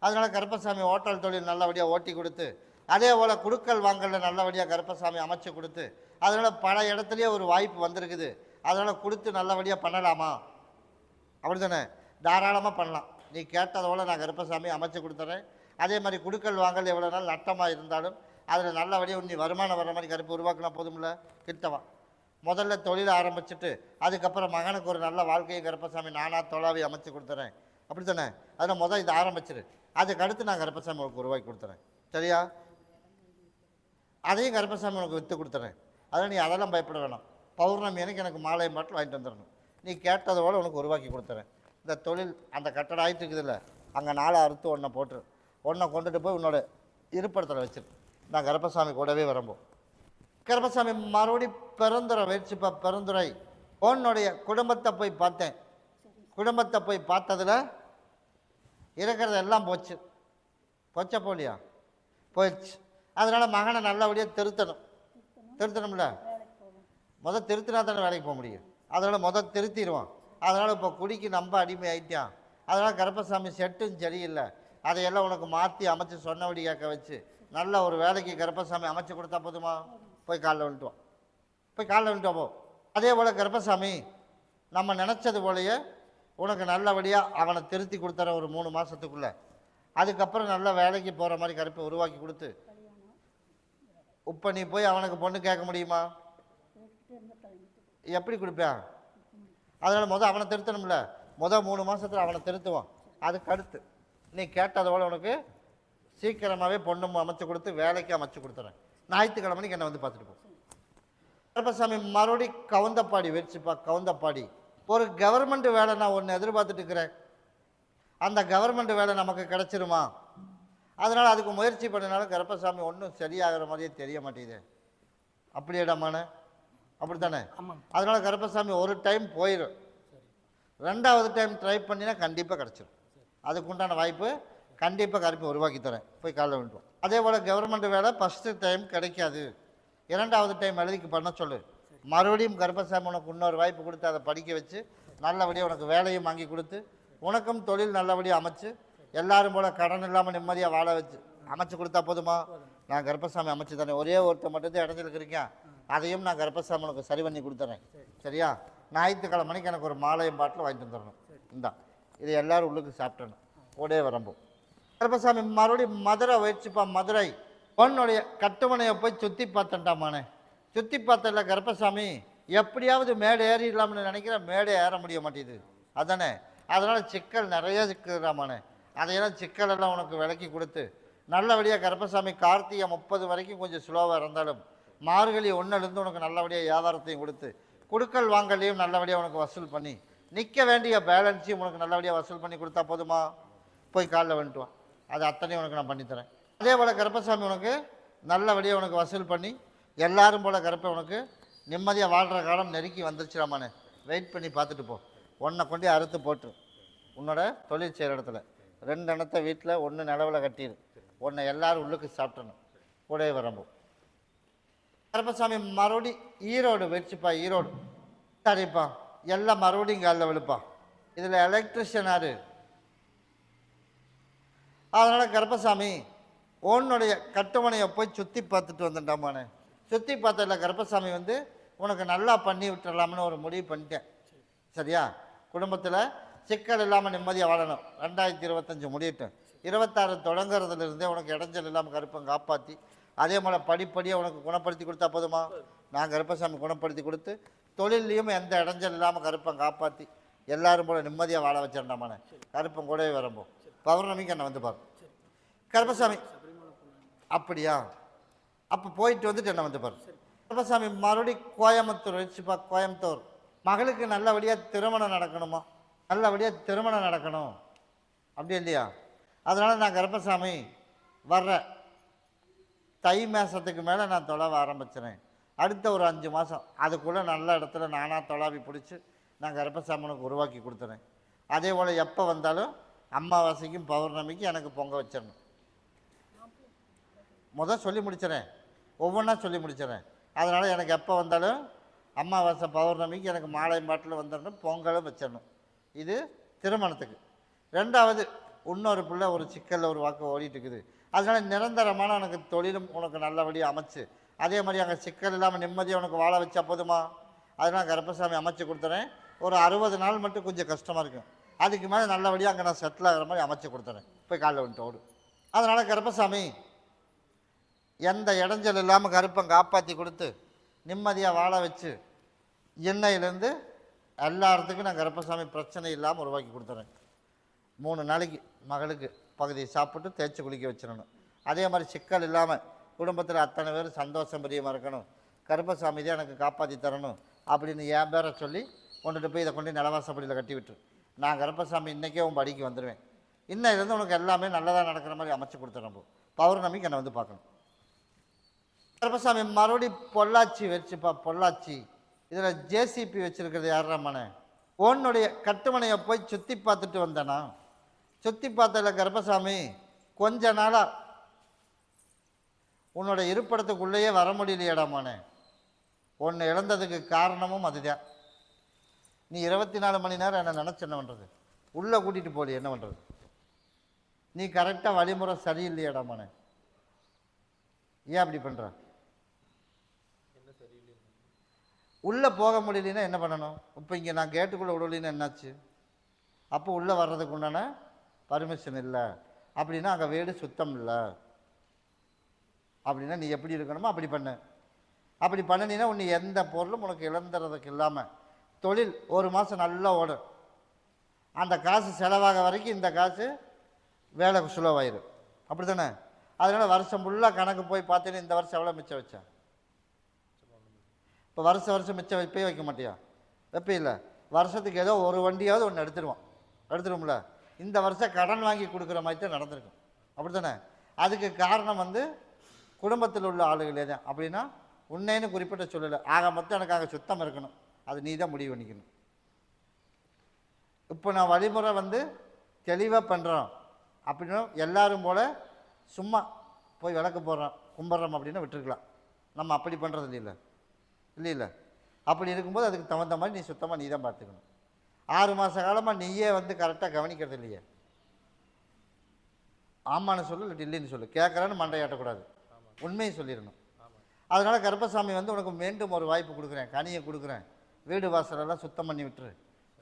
அதனால் கருப்பசாமி ஹோட்டல் தொழில் நல்லபடியாக ஓட்டி கொடுத்து, அதே போல் குடுக்கல் வாங்கலில் நல்லபடியாக கருப்பசாமி அமைச்சு கொடுத்து, அதனால் பல இடத்துலையே ஒரு வாய்ப்பு வந்திருக்குது. அதனால் கொடுத்து நல்லபடியாக பண்ணலாமா? அப்படி தானே? தாராளமாக பண்ணலாம். நீ கேட்டதோட நான் கருப்பசாமி அமைச்சு கொடுத்துறேன். அதே மாதிரி குடுக்கல் வாங்கல் எவ்வளோ நாள் நட்டமாக இருந்தாலும் அதில் நல்லபடியாக நீ வருமானம் வர மாதிரி கருப்பு உருவாக்கினா போதும்ல, கிட்டவா. முதல்ல தொழிலை ஆரம்பிச்சுட்டு அதுக்கப்புறம் மகனுக்கு ஒரு நல்ல வாழ்க்கையை கருப்பசாமி நானாக தொழாவி அமைச்சு கொடுத்துறேன், அப்படி தானே? அதில் இதை ஆரம்பிச்சிரு, அதுக்கு அடுத்து நான் கருப்பசாமி உனக்கு உருவாக்கி கொடுத்துறேன், சரியா? அதையும் கருப்பசாமி உனக்கு விற்று கொடுத்துறேன். அதனால் நீ அதெல்லாம் பயப்பட வேணாம். பௌர்ணமி எனக்கு மாலை பாட்டில் வாங்கிட்டு வந்துடணும். நீ கேட்டதோடு உனக்கு உருவாக்கி கொடுத்துறேன். இந்த தொழில் அந்த கட்டடம் ஆகிட்டு இருக்குதுல்ல, அங்கே 4 அறுத்து ஒன்றை போட்டு ஒன்றை கொண்டுட்டு போய் உன்னோட இருப்படத்தில் வச்சிரு. நான் கருப்பசாமி கூடவே வரம்போம். கருப்பசாமி மறுபடி பெருந்துறை வச்சுப்பா. பெருந்துறை உன்னுடைய குடும்பத்தை போய் பார்த்தேன். குடும்பத்தை போய் பார்த்ததில் இருக்கிறது எல்லாம் போச்சு. போச்சா போலியா? போயிடுச்சு. அதனால் மகனை நல்லபடியாக திருத்தணும்ல. திருத்தினா தானே வேலைக்கு போக முடியும். அதனால் திருத்திடுவான். அதனால் இப்போ குடிக்கு நம்ம அடிமை ஆகிட்டான். அதனால் கருப்பசாமி செட்டும் சரியில்லை, அதையெல்லாம் உனக்கு மாற்றி அமைச்சு சொன்னபடி கேட்க வச்சு நல்ல ஒரு வேலைக்கு கருப்பசாமி அமைச்சு கொடுத்தா போதுமா? போய் காலில் வந்துட்டு போ. அதே போல் கருப்பசாமி நம்ம நினச்சது போலையே உனக்கு நல்லபடியாக அவனை திருத்தி கொடுத்துற ஒரு 3 மாதத்துக்குள்ளே. அதுக்கப்புறம் நல்ல வேலைக்கு போகிற மாதிரி கருப்பை உருவாக்கி கொடுத்து, இப்போ நீ போய் அவனுக்கு பொண்ணு கேட்க முடியுமா? எப்படி கொடுப்பேன்? அதனால் அவனை திருத்தணும்ல. 3 மாதத்தில் அவனை திருத்துவான். அதுக்கு அடுத்து நீ கேட்டதோட உனக்கு சீக்கிரமாகவே பொண்ணு அமைச்சு கொடுத்து வேலைக்கு அமைச்சு கொடுத்துறேன். ஞாயிற்றுக்கிழமைக்கு என்னை வந்து பார்த்துட்டு போ. கருப்பசாமி மறுபடி கவுந்தப்பாடி வச்சுப்பா. கவுந்தப்பாடி ஒரு கவர்மெண்ட் வேலை நான் ஒன்று எதிர்பார்த்துட்டு இருக்கிறேன். அந்த கவர்மெண்ட் வேலை நமக்கு கிடச்சிருமா? அதனால் அதுக்கு முயற்சி பண்ணினாலும் கருப்பசாமி ஒன்றும் சரியாகிற மாதிரியே தெரிய மாட்டேங்குது. அப்படியேடாமான, அப்படி தானே? அதனால் கருப்பசாமி ஒரு டைம் போயிடும், 2வது டைம் ட்ரை பண்ணினா கண்டிப்பாக கிடச்சிடும். அதுக்குண்டான வாய்ப்பு கண்டிப்பாக கருப்பை உருவாக்கி தரேன். போய் காலைல விட்டுவோம். அதே போல் கவர்மெண்ட் வேலை ஃபஸ்ட்டு டைம் கிடைக்காது, 2வது டைம் எழுதிக்கு பண்ண சொல்லு. மறுபடியும் கருப்பசாமி உனக்கு இன்னொரு வாய்ப்பு கொடுத்து அதை படிக்க வச்சு நல்லபடியாக உனக்கு வேலையும் வாங்கி கொடுத்து உனக்கும் தொழில் நல்லபடியாக அமைச்சு எல்லாரும் போல் கடன் இல்லாமல் நிம்மதியாக வாழ வச்சு அமைச்சு கொடுத்தா போதுமா? நான் கருப்பசாமி அமைச்சு தரேன். ஒரே ஒருத்தர் மட்டும்தான் இடைஞ்சிருக்கிறீங்க, அதையும் நான் கருப்பசாமி உனக்கு சரி பண்ணி கொடுத்துறேன், சரியா? ஞாயிற்றுக்கிழமைக்கு எனக்கு ஒரு மாலையும் பாட்டில் வாங்கிட்டு வந்துடணும். இந்தா இது எல்லோரும் உள்ளுக்கு சாப்பிட்டணும். கூடவே வரம்போம். கருப்பசாமி மறுபடியும் மதுரை வச்சுப்பா. மதுரை உன்னுடைய கட்டுமனையை போய் சுற்றி பார்த்தேன்டாமானே. சுற்றி பார்த்தல கருப்பசாமி எப்படியாவது மேடை ஏறிடலாம்னு நினைக்கிறேன், மேடை ஏற முடிய மாட்டேங்குது, அதானே? அதனால் சிக்கல் நிறைய சிக்கலாமானே. அதையெல்லாம் சிக்கலெல்லாம் உனக்கு விலக்கி கொடுத்து நல்லபடியாக கருப்பசாமி கார்த்திகை 30 வரைக்கும் கொஞ்சம் ஸ்லோவாக இருந்தாலும் மார்கழி 1லேருந்து உனக்கு நல்லபடியாக வியாபாரத்தையும் கொடுத்து குடுக்கல் வாங்கலையும் நல்லபடியாக உனக்கு வசூல் பண்ணி நிற்க வேண்டிய பேலன்ஸையும் உனக்கு நல்லபடியாக வசூல் பண்ணி கொடுத்தா போதுமா? போய் காலில் வந்துட்டு வா, அது அத்தனையும் உனக்கு நான் பண்ணித்தரேன். அதே போல் கருப்பசாமி உனக்கு நல்லபடியாக உனக்கு வசூல் பண்ணி எல்லாரும் போல் கருப்பை உனக்கு நிம்மதியாக வாழ்கிற காலம் நெருக்கி வந்துருச்சுடாமானே. வெயிட் பண்ணி பார்த்துட்டு போ. ஒன்றை கொண்டு அறுத்து போட்டு உன்னோட தொழில் செய்கிற இடத்துல 2 எண்ணத்தை வீட்டில் 1 நிலவில் கட்டிடு. ஒன்றை எல்லாரும் உள்ளுக்கு சாப்பிட்டணும். கூடவே வரம்போ கருப்பசாமி மறுபடி ஈரோடு வச்சுப்பா. ஈரோடு சரிப்பா, எல்லாம் மறுபடியும் காலில் விழுப்பா. இதில் எலக்ட்ரிஷியன் யாரு? அதனால் கருப்பசாமி உன்னுடைய கட்டுமனையை போய் சுற்றி பார்த்துட்டு வந்துட்டாமானே. சுற்றி பார்த்ததில் கருப்பசாமி வந்து உனக்கு நல்லா பண்ணி விட்டுடலாம்னு ஒரு முடிவு பண்ணிட்டேன். சரியா? குடும்பத்தில் சிக்கல் இல்லாமல் நிம்மதியாக வாழணும். 2025 முடியட்டும். 26 தொடங்குறதுலேருந்தே உனக்கு இடைஞ்சல் இல்லாமல் கருப்பம் காப்பாற்றி அதே போல் படிப்படியாக உனக்கு குணப்படுத்தி கொடுத்தா போதுமா? நான் கருப்பசாமி குணப்படுத்தி கொடுத்து தொழிலையும் எந்த இடைஞ்சல் இல்லாமல் கருப்பம் காப்பாற்றி எல்லாரும் போல் நிம்மதியாக வாழ வச்சிடண்டாமானே. கருப்பம் கூடவே வரம்போ பௌர்ணமிக்கு என்னை வந்து பாரு கருப்பசாமி. அப்படியா? அப்போ போயிட்டு வந்துட்டு என்ன வந்து பாரு கருப்பசாமி. மறுபடி கோயம்புத்தூர் வச்சுப்பா. கோயம்புத்தூர் மகளுக்கு நல்லபடியாக திருமணம் நடக்கணுமா? நல்லபடியாக திருமணம் நடக்கணும். அப்படி இல்லையா? அதனால் நான் கருப்பசாமி வர்ற தை மாதத்துக்கு மேலே நான் தொலைவ ஆரம்பிச்சினேன். அடுத்த ஒரு 5 மாதம் அதுக்குள்ளே நல்ல இடத்துல நானாக தொலாவி பிடிச்சி நான் கருப்பசாமனுக்கு உருவாக்கி கொடுத்துறேன். அதே போல் எப்போ வந்தாலும் அமாவாசைக்கும் பௌர்ணமிக்கும் எனக்கு பொங்க வச்சிடணும். சொல்லி முடிச்சிடறேன், ஒவ்வொன்றா சொல்லி முடிச்சிடறேன். அதனால் எனக்கு எப்போ வந்தாலும் அமாவாசை பௌர்ணமிக்கு எனக்கு மாலை பாட்டில் வந்துடணும், பொங்கலும் வச்சிடணும். இது திருமணத்துக்கு. 2வது இன்னொரு பிள்ளை ஒரு சிக்கலில் ஒரு வாக்கு ஓடிட்டு இருக்குது. அதனால் நிரந்தரமான உனக்கு தொழிலும் உனக்கு நல்லபடியாக அமைச்சு அதே மாதிரி அங்கே சிக்கல் இல்லாமல் நிம்மதியாக உனக்கு வாழ வச்சா போதுமா? அதனால் கருப்பசாமி அமைச்சு கொடுத்துறேன். ஒரு 60 நாள் மட்டும் கொஞ்சம் கஷ்டமாக இருக்கும். அதுக்கு மேலே நல்லபடியாக அங்கே நான் செட்டில் ஆகிற மாதிரி அமைச்சு கொடுத்துறேன். போய் காலைல வந்துட்டு ஓடு. அதனால் கருப்பசாமி எந்த இடைஞ்சல் இல்லாமல் கருப்பம் காப்பாற்றி கொடுத்து நிம்மதியாக வாழ வச்சு எண்ணெயிலேருந்து எல்லாத்துக்கும் நான் கருப்பசாமி பிரச்சனை இல்லாமல் உருவாக்கி கொடுத்துறேன். 3 நாளைக்கு மகளுக்கு பகுதியை சாப்பிட்டு தேய்ச்சி குளிக்க வச்சிடணும். அதே மாதிரி சிக்கல் இல்லாமல் குடும்பத்தில் அத்தனை பேர் சந்தோஷம் பிரியமாக இருக்கணும். கருப்பசாமி தான் எனக்கு காப்பாற்றி தரணும் அப்படின்னு என் பேரை சொல்லி கொண்டுட்டு போய் இதை கொண்டு நிலவாசப்படியில் கட்டி விட்டுரு. நான் கருப்பசாமி இன்றைக்கே உன் படிக்கு வந்துடுவேன். இன்னையிலேருந்து உனக்கு எல்லாமே நல்லதாக நடக்கிற மாதிரி அமைச்சு கொடுத்துறேன். பௌர்ணமிக்கு என்னை வந்து பார்க்கணும். கருப்பசாமி மறுபடி பொள்ளாச்சி வச்சுப்பா. பொள்ளாச்சி இதில் ஜேசிபி வச்சுருக்கிறது யாராமனே? உன்னுடைய கட்டுமனையை போய் சுற்றி பார்த்துட்டு வந்தேனா? சுற்றி பார்த்ததில் கருப்பசாமி கொஞ்ச நாளாக உன்னோட இருப்பிடத்துக்குள்ளேயே வர முடியலையடாமானே. ஒன்று இழந்ததுக்கு காரணமும் அதுதான். நீ 24 மணி நேரம் என்ன நினச்சி என்ன பண்ணுறது? உள்ளே கூட்டிகிட்டு போலி என்ன பண்ணுறது? நீ கரெக்டாக வழிமுறை சரியில்லையடாமானே. ஏன் அப்படி பண்ணுற? உள்ளே போக முடியலன்னா என்ன பண்ணணும்? இப்போ இங்கே நான் கேட்டுக்குள்ளே விடலின்னு என்னாச்சு? அப்போ உள்ளே வர்றதுக்கு உண்டான பர்மிஷன் இல்லை அப்படின்னா அங்கே வீடு சுத்தம் இல்லை அப்படின்னா நீ எப்படி இருக்கணுமோ அப்படி பண்ணு. அப்படி பண்ணினா உன்னை எந்த பொருளும் உனக்கு இழந்துறதுக்கு இல்லாமல் தொழில் 1 மாதம் நல்லா ஓடும். அந்த காசு செலவாக வரைக்கும் இந்த காசு வேலை சுலவாயிரும். அப்படி தானே? அதனால் வருஷம் ஃபுல்லாக கணக்கு போய் பார்த்தீங்கன்னா இந்த வருஷம் எவ்வளோ மிச்சம் வச்சேன்? இப்போ வருஷம் மிச்சம் வைப்பே வைக்க மாட்டியா? வைப்பே இல்லை. வருஷத்துக்கு ஏதோ ஒரு வண்டியாவது ஒன்று எடுத்துருவோம்ல. இந்த வருஷம் கடன் வாங்கி கொடுக்குற மாதிரி தான் நடந்திருக்கும். அப்படி தானே? அதுக்கு காரணம் வந்து குடும்பத்தில் உள்ள ஆளுகளே தான். அப்படின்னா உன்னைன்னு குறிப்பிட்ட சொல்லலை. ஆக மொத்தம் எனக்கு அங்கே சுத்தம் இருக்கணும். அது நீ தான் முடிவு பண்ணிக்கணும். இப்போ நான் வழிமுறை வந்து தெளிவாக பண்ணுறோம் அப்படின்னா எல்லாரும் போல் சும்மா போய் விளக்கு போடுறோம் கும்பிட்றோம் அப்படின்னு விட்டுருக்கலாம். நம்ம அப்படி பண்ணுறது இல்லை. அப்படி இருக்கும்போது அதுக்கு தகுந்த மாதிரி நீ சுத்தமாக நீ தான் பார்த்துக்கணும். 6 மாத காலமாக நீயே வந்து கரெக்டாக கவனிக்கிறது இல்லையே. ஆமான்னு சொல்லு இல்லை இல்லைன்னு சொல்லு. கேட்குறான்னு மண்டையாட்டக்கூடாது, உண்மையை சொல்லிடணும். அதனால் கருப்பசாமி வந்து உனக்கு மீண்டும் ஒரு வாய்ப்பு கொடுக்குறேன், கனியை கொடுக்குறேன். வீடு வாசலெல்லாம் சுத்தம் பண்ணி விட்டுரு.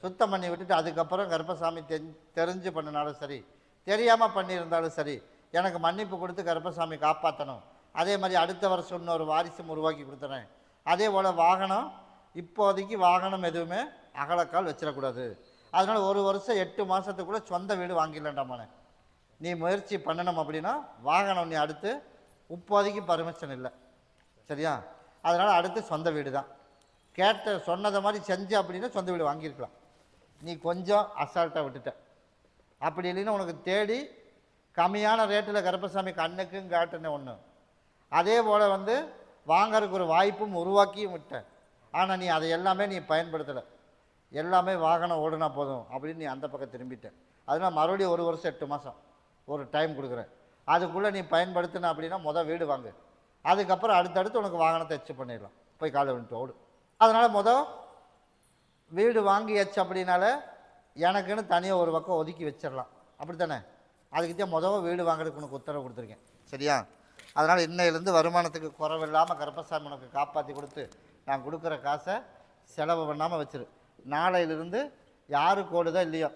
சுத்தம் பண்ணி விட்டுட்டு அதுக்கப்புறம் கருப்பசாமி தெரிஞ்சு பண்ணினாலும் சரி, தெரியாமல் பண்ணியிருந்தாலும் சரி, எனக்கு மன்னிப்பு கொடுத்து கருப்பசாமி காப்பாற்றணும். அதே மாதிரி அடுத்த வருஷம் இன்னொரு வாரிசும் உருவாக்கி கொடுத்துறேன். அதே போல் வாகனம் இப்போதைக்கு வாகனம் எதுவுமே அகலக்கால் வச்சிடக்கூடாது. அதனால் 1 வருஷம் 8 மாதத்துக்குள்ளே சொந்த வீடு வாங்கிடலாண்டாமானே. நீ முயற்சி பண்ணணும் அப்படின்னா வாகனம் நீ அடுத்து இப்போதைக்கு பர்மிஷன் இல்லை, சரியா? அதனால் அடுத்து சொந்த வீடு தான். சொன்னதை மாதிரி செஞ்சு அப்படின்னா சொந்த வீடு வாங்கியிருக்கலாம். நீ கொஞ்சம் அசால்ட்டாக விட்டுட்ட. அப்படி இல்லைன்னா உனக்கு தேடி கம்மியான ரேட்டில் கருப்பசாமி கண்ணுக்கும் காட்டுன ஒன்று. அதே போல் வாங்கறதுக்கு ஒரு வாய்ப்பும் உருவாக்கியும் விட்டேன். ஆனால் நீ அதை எல்லாமே நீ பயன்படுத்தலை. எல்லாமே வாகனம் ஓடுனா போதும் அப்படின்னு நீ அந்த பக்கம் திரும்பிட்டேன். அதனால் மறுபடியும் 1 வருஷம் 8 மாதம் ஒரு டைம் கொடுக்குறேன். அதுக்குள்ளே நீ பயன்படுத்தின அப்படின்னா வீடு வாங்கு. அதுக்கப்புறம் அடுத்தடுத்து உனக்கு வாகனத்தை எச்சு பண்ணிடலாம். போய் காலை விட்டு ஓடு. அதனால் வீடு வாங்கியாச்சு அப்படின்னால எனக்குன்னு தனியாக ஒரு பக்கம் ஒதுக்கி வச்சிடலாம். அப்படி தானே? அதுக்குத்தான் வீடு வாங்குறதுக்கு உனக்கு உத்தரவு கொடுத்துருக்கேன், சரியா? அதனால் இன்னையிலேருந்து வருமானத்துக்கு குறைவில்லாமல் கருப்பசாமி உனக்கு காப்பாற்றி கொடுத்து நான் கொடுக்குற காசை செலவு பண்ணாமல் வச்சிரு. நாளையிலிருந்து யாருக்கு ஓடுதோ இல்லையோ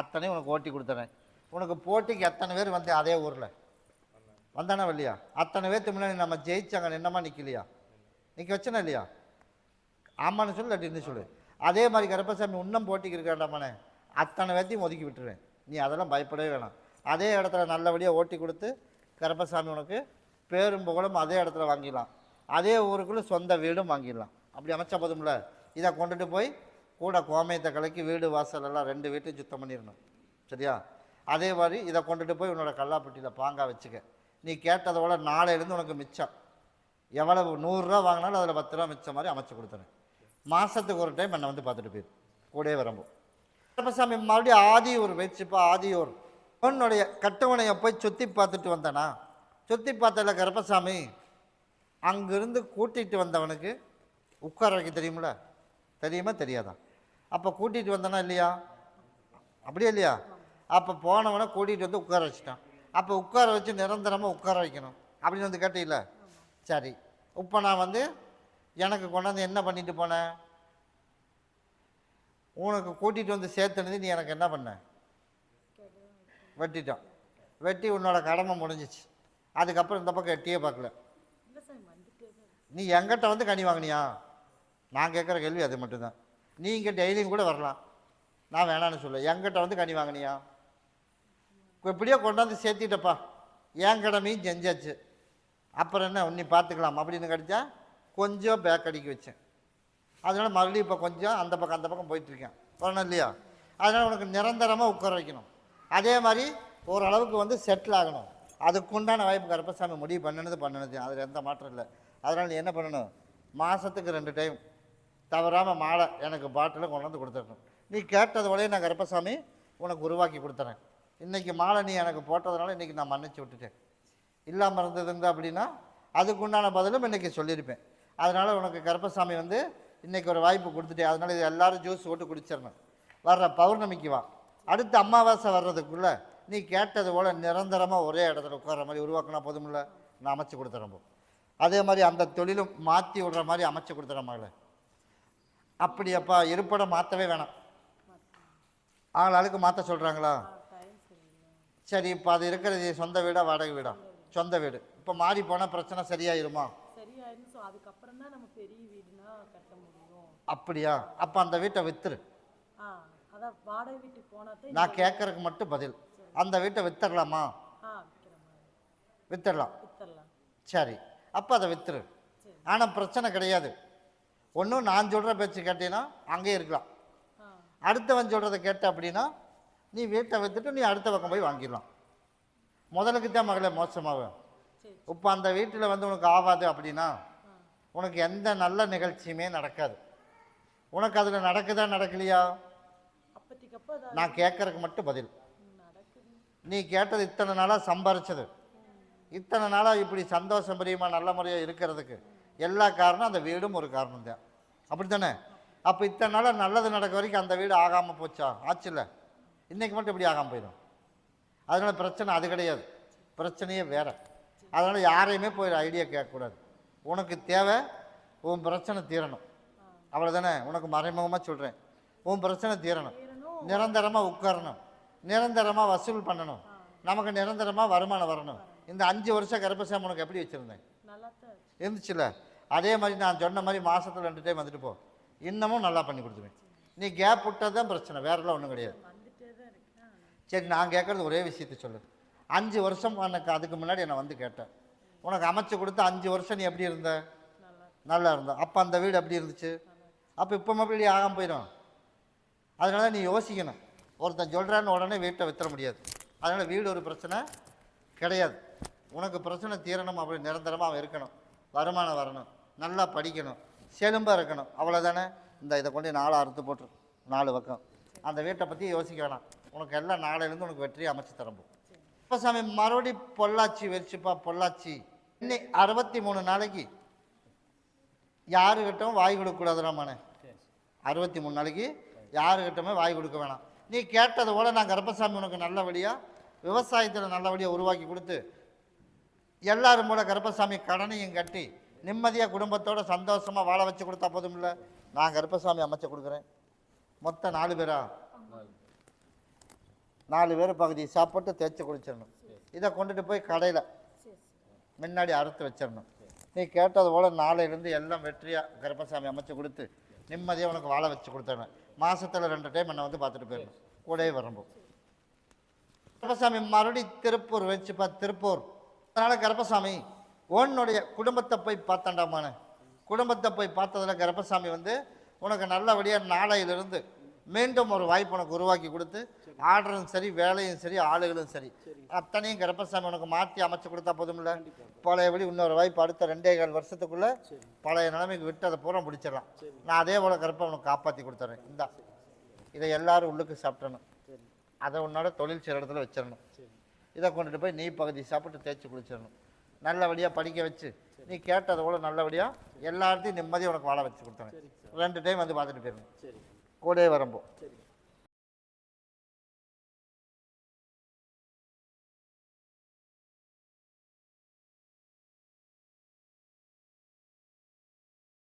அத்தனையும் உனக்கு ஓட்டி கொடுத்துறேன். உனக்கு போட்டிக்கு எத்தனை பேர் அதே ஊரில் வந்தானே இல்லையா? அத்தனை பேர்த்து முன்னாடி நம்ம ஜெயிச்சாங்க நின்னமா நிற்கலையா? நிற்க வச்சனா இல்லையா? ஆமான்னு சொல்லு, இல்லாட்டி இன்னும் சொல்லு. அதே மாதிரி கருப்பசாமி இன்னும் போட்டிக்கு இருக்காண்டாமானே, அத்தனை பேர்த்தையும் ஒதுக்கி விட்டுருவேன். நீ அதெல்லாம் பயப்படவே வேணாம். அதே இடத்துல நல்லபடியாக ஓட்டி கொடுத்து கருப்பசாமி உனக்கு பேரும் புகழும் அதே இடத்துல வாங்கிடலாம். அதே ஊருக்குள்ளே சொந்த வீடும் வாங்கிடலாம். அப்படி அமைச்சா போதும்ல. இதை கொண்டுட்டு போய் கூட கோமயத்தை கலக்கி வீடு வாசல் எல்லாம் 2 வீட்டையும் சுத்தம் பண்ணிடணும், சரியா? அதே மாதிரி இதை கொண்டுட்டு போய் உன்னோட கல்லாப்பட்டியில் பாங்கா வச்சுக்க. நீ கேட்டதோட நாளையிலேருந்து உனக்கு மிச்சம் எவ்வளவு 100 ரூபா வாங்கினாலும் அதில் 10 ரூபா மிச்சம் மாதிரி அமைச்சு கொடுத்துறேன். மாதத்துக்கு ஒரு டைம் என்னை பார்த்துட்டு போயிரு, கூடவே வரம்போ. கருப்பசாமி மறுபடியும் ஆதியூர் வச்சுப்பா. ஆதியூர் உன்னுடைய கட்டுவனையை போய் சுற்றி பார்த்துட்டு வந்தனா, சுற்றி பார்த்ததில் கருப்பசாமி அங்கிருந்து கூட்டிகிட்டு வந்தவனுக்கு உட்கார வைக்க தெரியுமில்ல? தெரியுமா தெரியாதா? அப்போ கூட்டிகிட்டு வந்தானா இல்லையா? அப்படியே இல்லையா? அப்போ போனவனை கூட்டிகிட்டு உட்கார வச்சுட்டான். அப்போ உட்கார வச்சு நிரந்தரமாக உட்கார வைக்கணும் அப்படின்னு கேட்டீங்கள? சரி, இப்போ நான் எனக்கு கொண்டாந்து என்ன பண்ணிட்டு போனேன்? உனக்கு கூட்டிகிட்டு சேர்த்துனது நீ எனக்கு என்ன பண்ண? வெட்டிட்டான். வெட்டி உன்னோட கடமை முடிஞ்சிச்சு. அதுக்கப்புறம் இந்த பக்கம் எட்டியே பார்க்கல. நீ எங்கிட்ட கனி வாங்கினியா? நான் கேட்குற கேள்வி அது மட்டும்தான். நீ இங்கே டெய்லியும் கூட வரலாம், நான் வேணான்னு சொல்ல. எங்கிட்ட கனி வாங்கினியா? இப்படியே கொண்டாந்து சேர்த்திட்டப்பா, என் கடமையும் செஞ்சாச்சு, அப்புறம் என்ன நீ பார்த்துக்கலாம் அப்படின்னு கிடைச்சா கொஞ்சம் பேக் அடிக்க வச்சேன். அதனால் மறுபடியும் இப்போ கொஞ்சம் அந்த பக்கம் போயிட்டுருக்கேன், வரணும் இல்லையா? அதனால் உனக்கு நிரந்தரமாக உட்கார வைக்கணும். அதே மாதிரி ஓரளவுக்கு செட்டில் ஆகணும். அதுக்குண்டான வாய்ப்பு கருப்பசாமி முடிவு பண்ணினது அதில் எந்த மாற்றம் இல்லை. அதனால் நீ என்ன பண்ணணும்? மாதத்துக்கு 2 டைம் தவறாமல் மாலை எனக்கு பாட்டில் கொண்டாந்து கொடுத்துருக்கணும். நீ கேட்டதோடய நான் கருப்பசாமி உனக்கு உருவாக்கி கொடுத்துறேன். இன்றைக்கி மாலை நீ எனக்கு போட்டதுனால இன்றைக்கி நான் மன்னிச்சு விட்டுட்டேன். இல்லாமல் இருந்ததுங்க அப்படின்னா அதுக்குண்டான பதிலும் இன்றைக்கி சொல்லியிருப்பேன். அதனால் உனக்கு கருப்பசாமி இன்றைக்கி ஒரு வாய்ப்பு கொடுத்துட்டேன். அதனால் இது எல்லோரும் ஜூஸ் போட்டு குடிச்சிடணும். வர்ற பௌர்ணமிக்கு வா. அடுத்து அமாவாசை வர்றதுக்குள்ளே நீ கேட்டது போல் நிரந்தரமாக ஒரே இடத்துல உட்கார்ற மாதிரி உருவாக்கினா போதுமில்ல, நான் அமைச்சு கொடுத்துறேன். அதே மாதிரி அந்த தொழிலும் மாற்றி விடுற மாதிரி அமைச்சு கொடுத்துறமாங்கள. அப்படியப்பா இருப்பிடம் மாற்றவே வேணாம். ஆளுக்கு மாற்ற சொல்கிறாங்களா? சரி, இப்போ அது இருக்கிறது சொந்த வீடா வாடகை வீடா? சொந்த வீடு. இப்போ மாறி போனால் பிரச்சனை சரியாயிருமா? அப்படியா? அப்போ அந்த வீட்டை வித்துரு. நான் கேட்கறதுக்கு மட்டும் பதில். அந்த வீட்டை வித்துடலாமா? வித்துடலாம். சரி, அப்போ அதை வித்துரு. ஆனால் பிரச்சனை கிடையாது. ஒன்றும் நான் சொல்கிற பேச்சு கேட்டீங்கன்னா அங்கேயே இருக்கலாம். அடுத்தவன் சொல்கிறத கேட்ட அப்படின்னா நீ வீட்டை வித்துட்டு நீ அடுத்த பக்கம் போய் வாங்கிடலாம். முதலுக்கு தான் மகளே மோசமாகும். இப்போ அந்த வீட்டில் உனக்கு ஆகாது அப்படின்னா உனக்கு எந்த நல்ல நிகழ்ச்சியுமே நடக்காது. உனக்கு அதில் நடக்குதா நடக்கலையா? நான் கேட்கறதுக்கு மட்டும் பதில். நீ கேட்டது இத்தனை நாளாக சம்பாரிச்சது, இத்தனை நாளாக இப்படி சந்தோஷம் பிரியமாக நல்ல முறையாக இருக்கிறதுக்கு எல்லா காரணம் அந்த வீடும் ஒரு காரணம் தான். அப்படி தானே? அப்போ இத்தனை நாளாக நல்லது நடக்க வரைக்கும் அந்த வீடு ஆகாமல் போச்சா? ஆச்சுல்ல. இன்றைக்கி மட்டும் இப்படி ஆகாமல் போயிடும். அதனால் பிரச்சனை அது கிடையாது, பிரச்சனையே வேறு. அதனால் யாரையுமே போய் ஐடியா கேட்கக்கூடாது. உனக்கு தேவை உன் பிரச்சனை தீரணும், அவ்வளோதானே? உனக்கு மறைமுகமாக சொல்கிறேன், உன் பிரச்சனை தீரணும். நிரந்தரமாக உட்காரணும், நிரந்தரமாக வசூல் பண்ணணும், நமக்கு நிரந்தரமாக வருமானம் வரணும். இந்த 5 வருஷம் கருப்பசாமி உனக்கு எப்படி வச்சுருந்தேன்? இருந்துச்சுல்ல. அதே மாதிரி நான் சொன்ன மாதிரி மாதத்தில் 2 டைம் வந்துட்டு போ, இன்னமும் நல்லா பண்ணி கொடுத்துருவேன். நீ கேப் விட்டது தான் பிரச்சனை, வேறெல்லாம் ஒன்றும் கிடையாது. சரி, நான் கேட்குறது ஒரே விஷயத்தை சொல்லு. 5 வருஷம் எனக்கு அதுக்கு முன்னாடி என்னை வந்து கேட்டேன், உனக்கு அமைச்சு கொடுத்து 5 வருஷம் நீ எப்படி இருந்த? நல்லா இருந்த. அப்போ அந்த வீடு எப்படி இருந்துச்சு? அப்போ இப்போ மறுபடி ஆகாமல் போயிடும். அதனால நீ யோசிக்கணும். ஒருத்தன் சொல்கிறான்னு உடனே வீட்டை வித்துற முடியாது. அதனால் வீடு ஒரு பிரச்சனை கிடையாது. உனக்கு பிரச்சனை தீரணும், அப்படி நிரந்தரமாக அவன் இருக்கணும், வருமானம் வரணும், நல்லா படிக்கணும், செலும்பாக இருக்கணும், அவ்வளோதானே. இதை கொண்டு 4 அறுத்து போட்டு 4 பக்கம் அந்த வீட்டை பற்றி யோசிக்க வேணாம். உனக்கு எல்லாம் நாளையிலேருந்து உனக்கு வெற்றியை அமைச்சு தரப்போம். இப்போ சாமி மறுபடி பொள்ளாச்சி வச்சுப்பா. பொள்ளாச்சி இன்னைக்கு 63 நாளைக்கு யாருக்கிட்டும் வாய் கொடுக்கக்கூடாதுடாமானே. 63 நாளைக்கு யாருக்கிட்டமே வாய் கொடுக்க வேணாம். நீ கேட்டது போல நான் கருப்பசாமி உனக்கு நல்லபடியாக விவசாயத்தில் நல்லபடியாக உருவாக்கி கொடுத்து எல்லாரும் போல கருப்பசாமி கடனையும் கட்டி நிம்மதியாக குடும்பத்தோடு சந்தோஷமாக வாழ வச்சு கொடுத்தா போதும் இல்லை? நான் கருப்பசாமி அமைச்சு கொடுக்குறேன். மொத்தம் 4 பேரா? 4 பேர் பகுதி சாப்பிட்டு தேய்ச்சி குடிச்சிடணும். இதை கொண்டுட்டு போய் கடையில் முன்னாடி அறுத்து வச்சிடணும். நீ கேட்டது போல் நாளையிலேருந்து எல்லாம் வெற்றியாக கருப்பசாமி அமைச்சு கொடுத்து நிம்மதியாக உனக்கு வாழ வச்சு கொடுத்தேன். மாதத்தில் 2 டைம் என்னை வந்து பார்த்துட்டு போயிடணும், கூடவே வரும்போது. கருப்பசாமி மறுபடி திருப்பூர் வச்சுப்பா. திருப்பூர் அதனால் கருப்பசாமி உன்னுடைய குடும்பத்தை போய் பார்த்தாண்டாமான. குடும்பத்தை போய் பார்த்ததில் கருப்பசாமி வந்து உனக்கு நல்லபடியாக நாளையிலிருந்து மீண்டும் ஒரு வாய்ப்பு உனக்கு உருவாக்கி கொடுத்து ஆர்டரும் சரி, வேலையும் சரி, ஆளுகளும் சரி, அத்தனையும் கருப்பசாமி உனக்கு மாற்றி அமைச்சு கொடுத்தா போதும் இல்லை? பழையபடி இன்னொரு வாய்ப்பு அடுத்த 2.25 வருஷத்துக்குள்ளே பழைய நிலைமைக்கு விட்டு அதை பூரா பிடிச்சிடலாம். நான் அதே போல் கருப்பை உனக்கு காப்பாற்றி கொடுத்துறேன். இந்தா இதை எல்லாரும் உள்ளுக்கு சாப்பிடணும். அதை உன்னோட தொழில் செய்கிற இடத்துல வச்சிடணும். இதை கொண்டுட்டு போய் நீ பகுதி சாப்பிட்டு தேய்ச்சி குளிச்சிடணும். நல்லபடியாக படிக்க வச்சு நீ கேட்டதை போல நல்லபடியாக எல்லாத்தையும் நிம்மதியாக உனக்கு வாழ வச்சு கொடுத்தேன். 2 டைம் வந்து பார்த்துட்டு போயிடணும், கூடவே வரும்போது.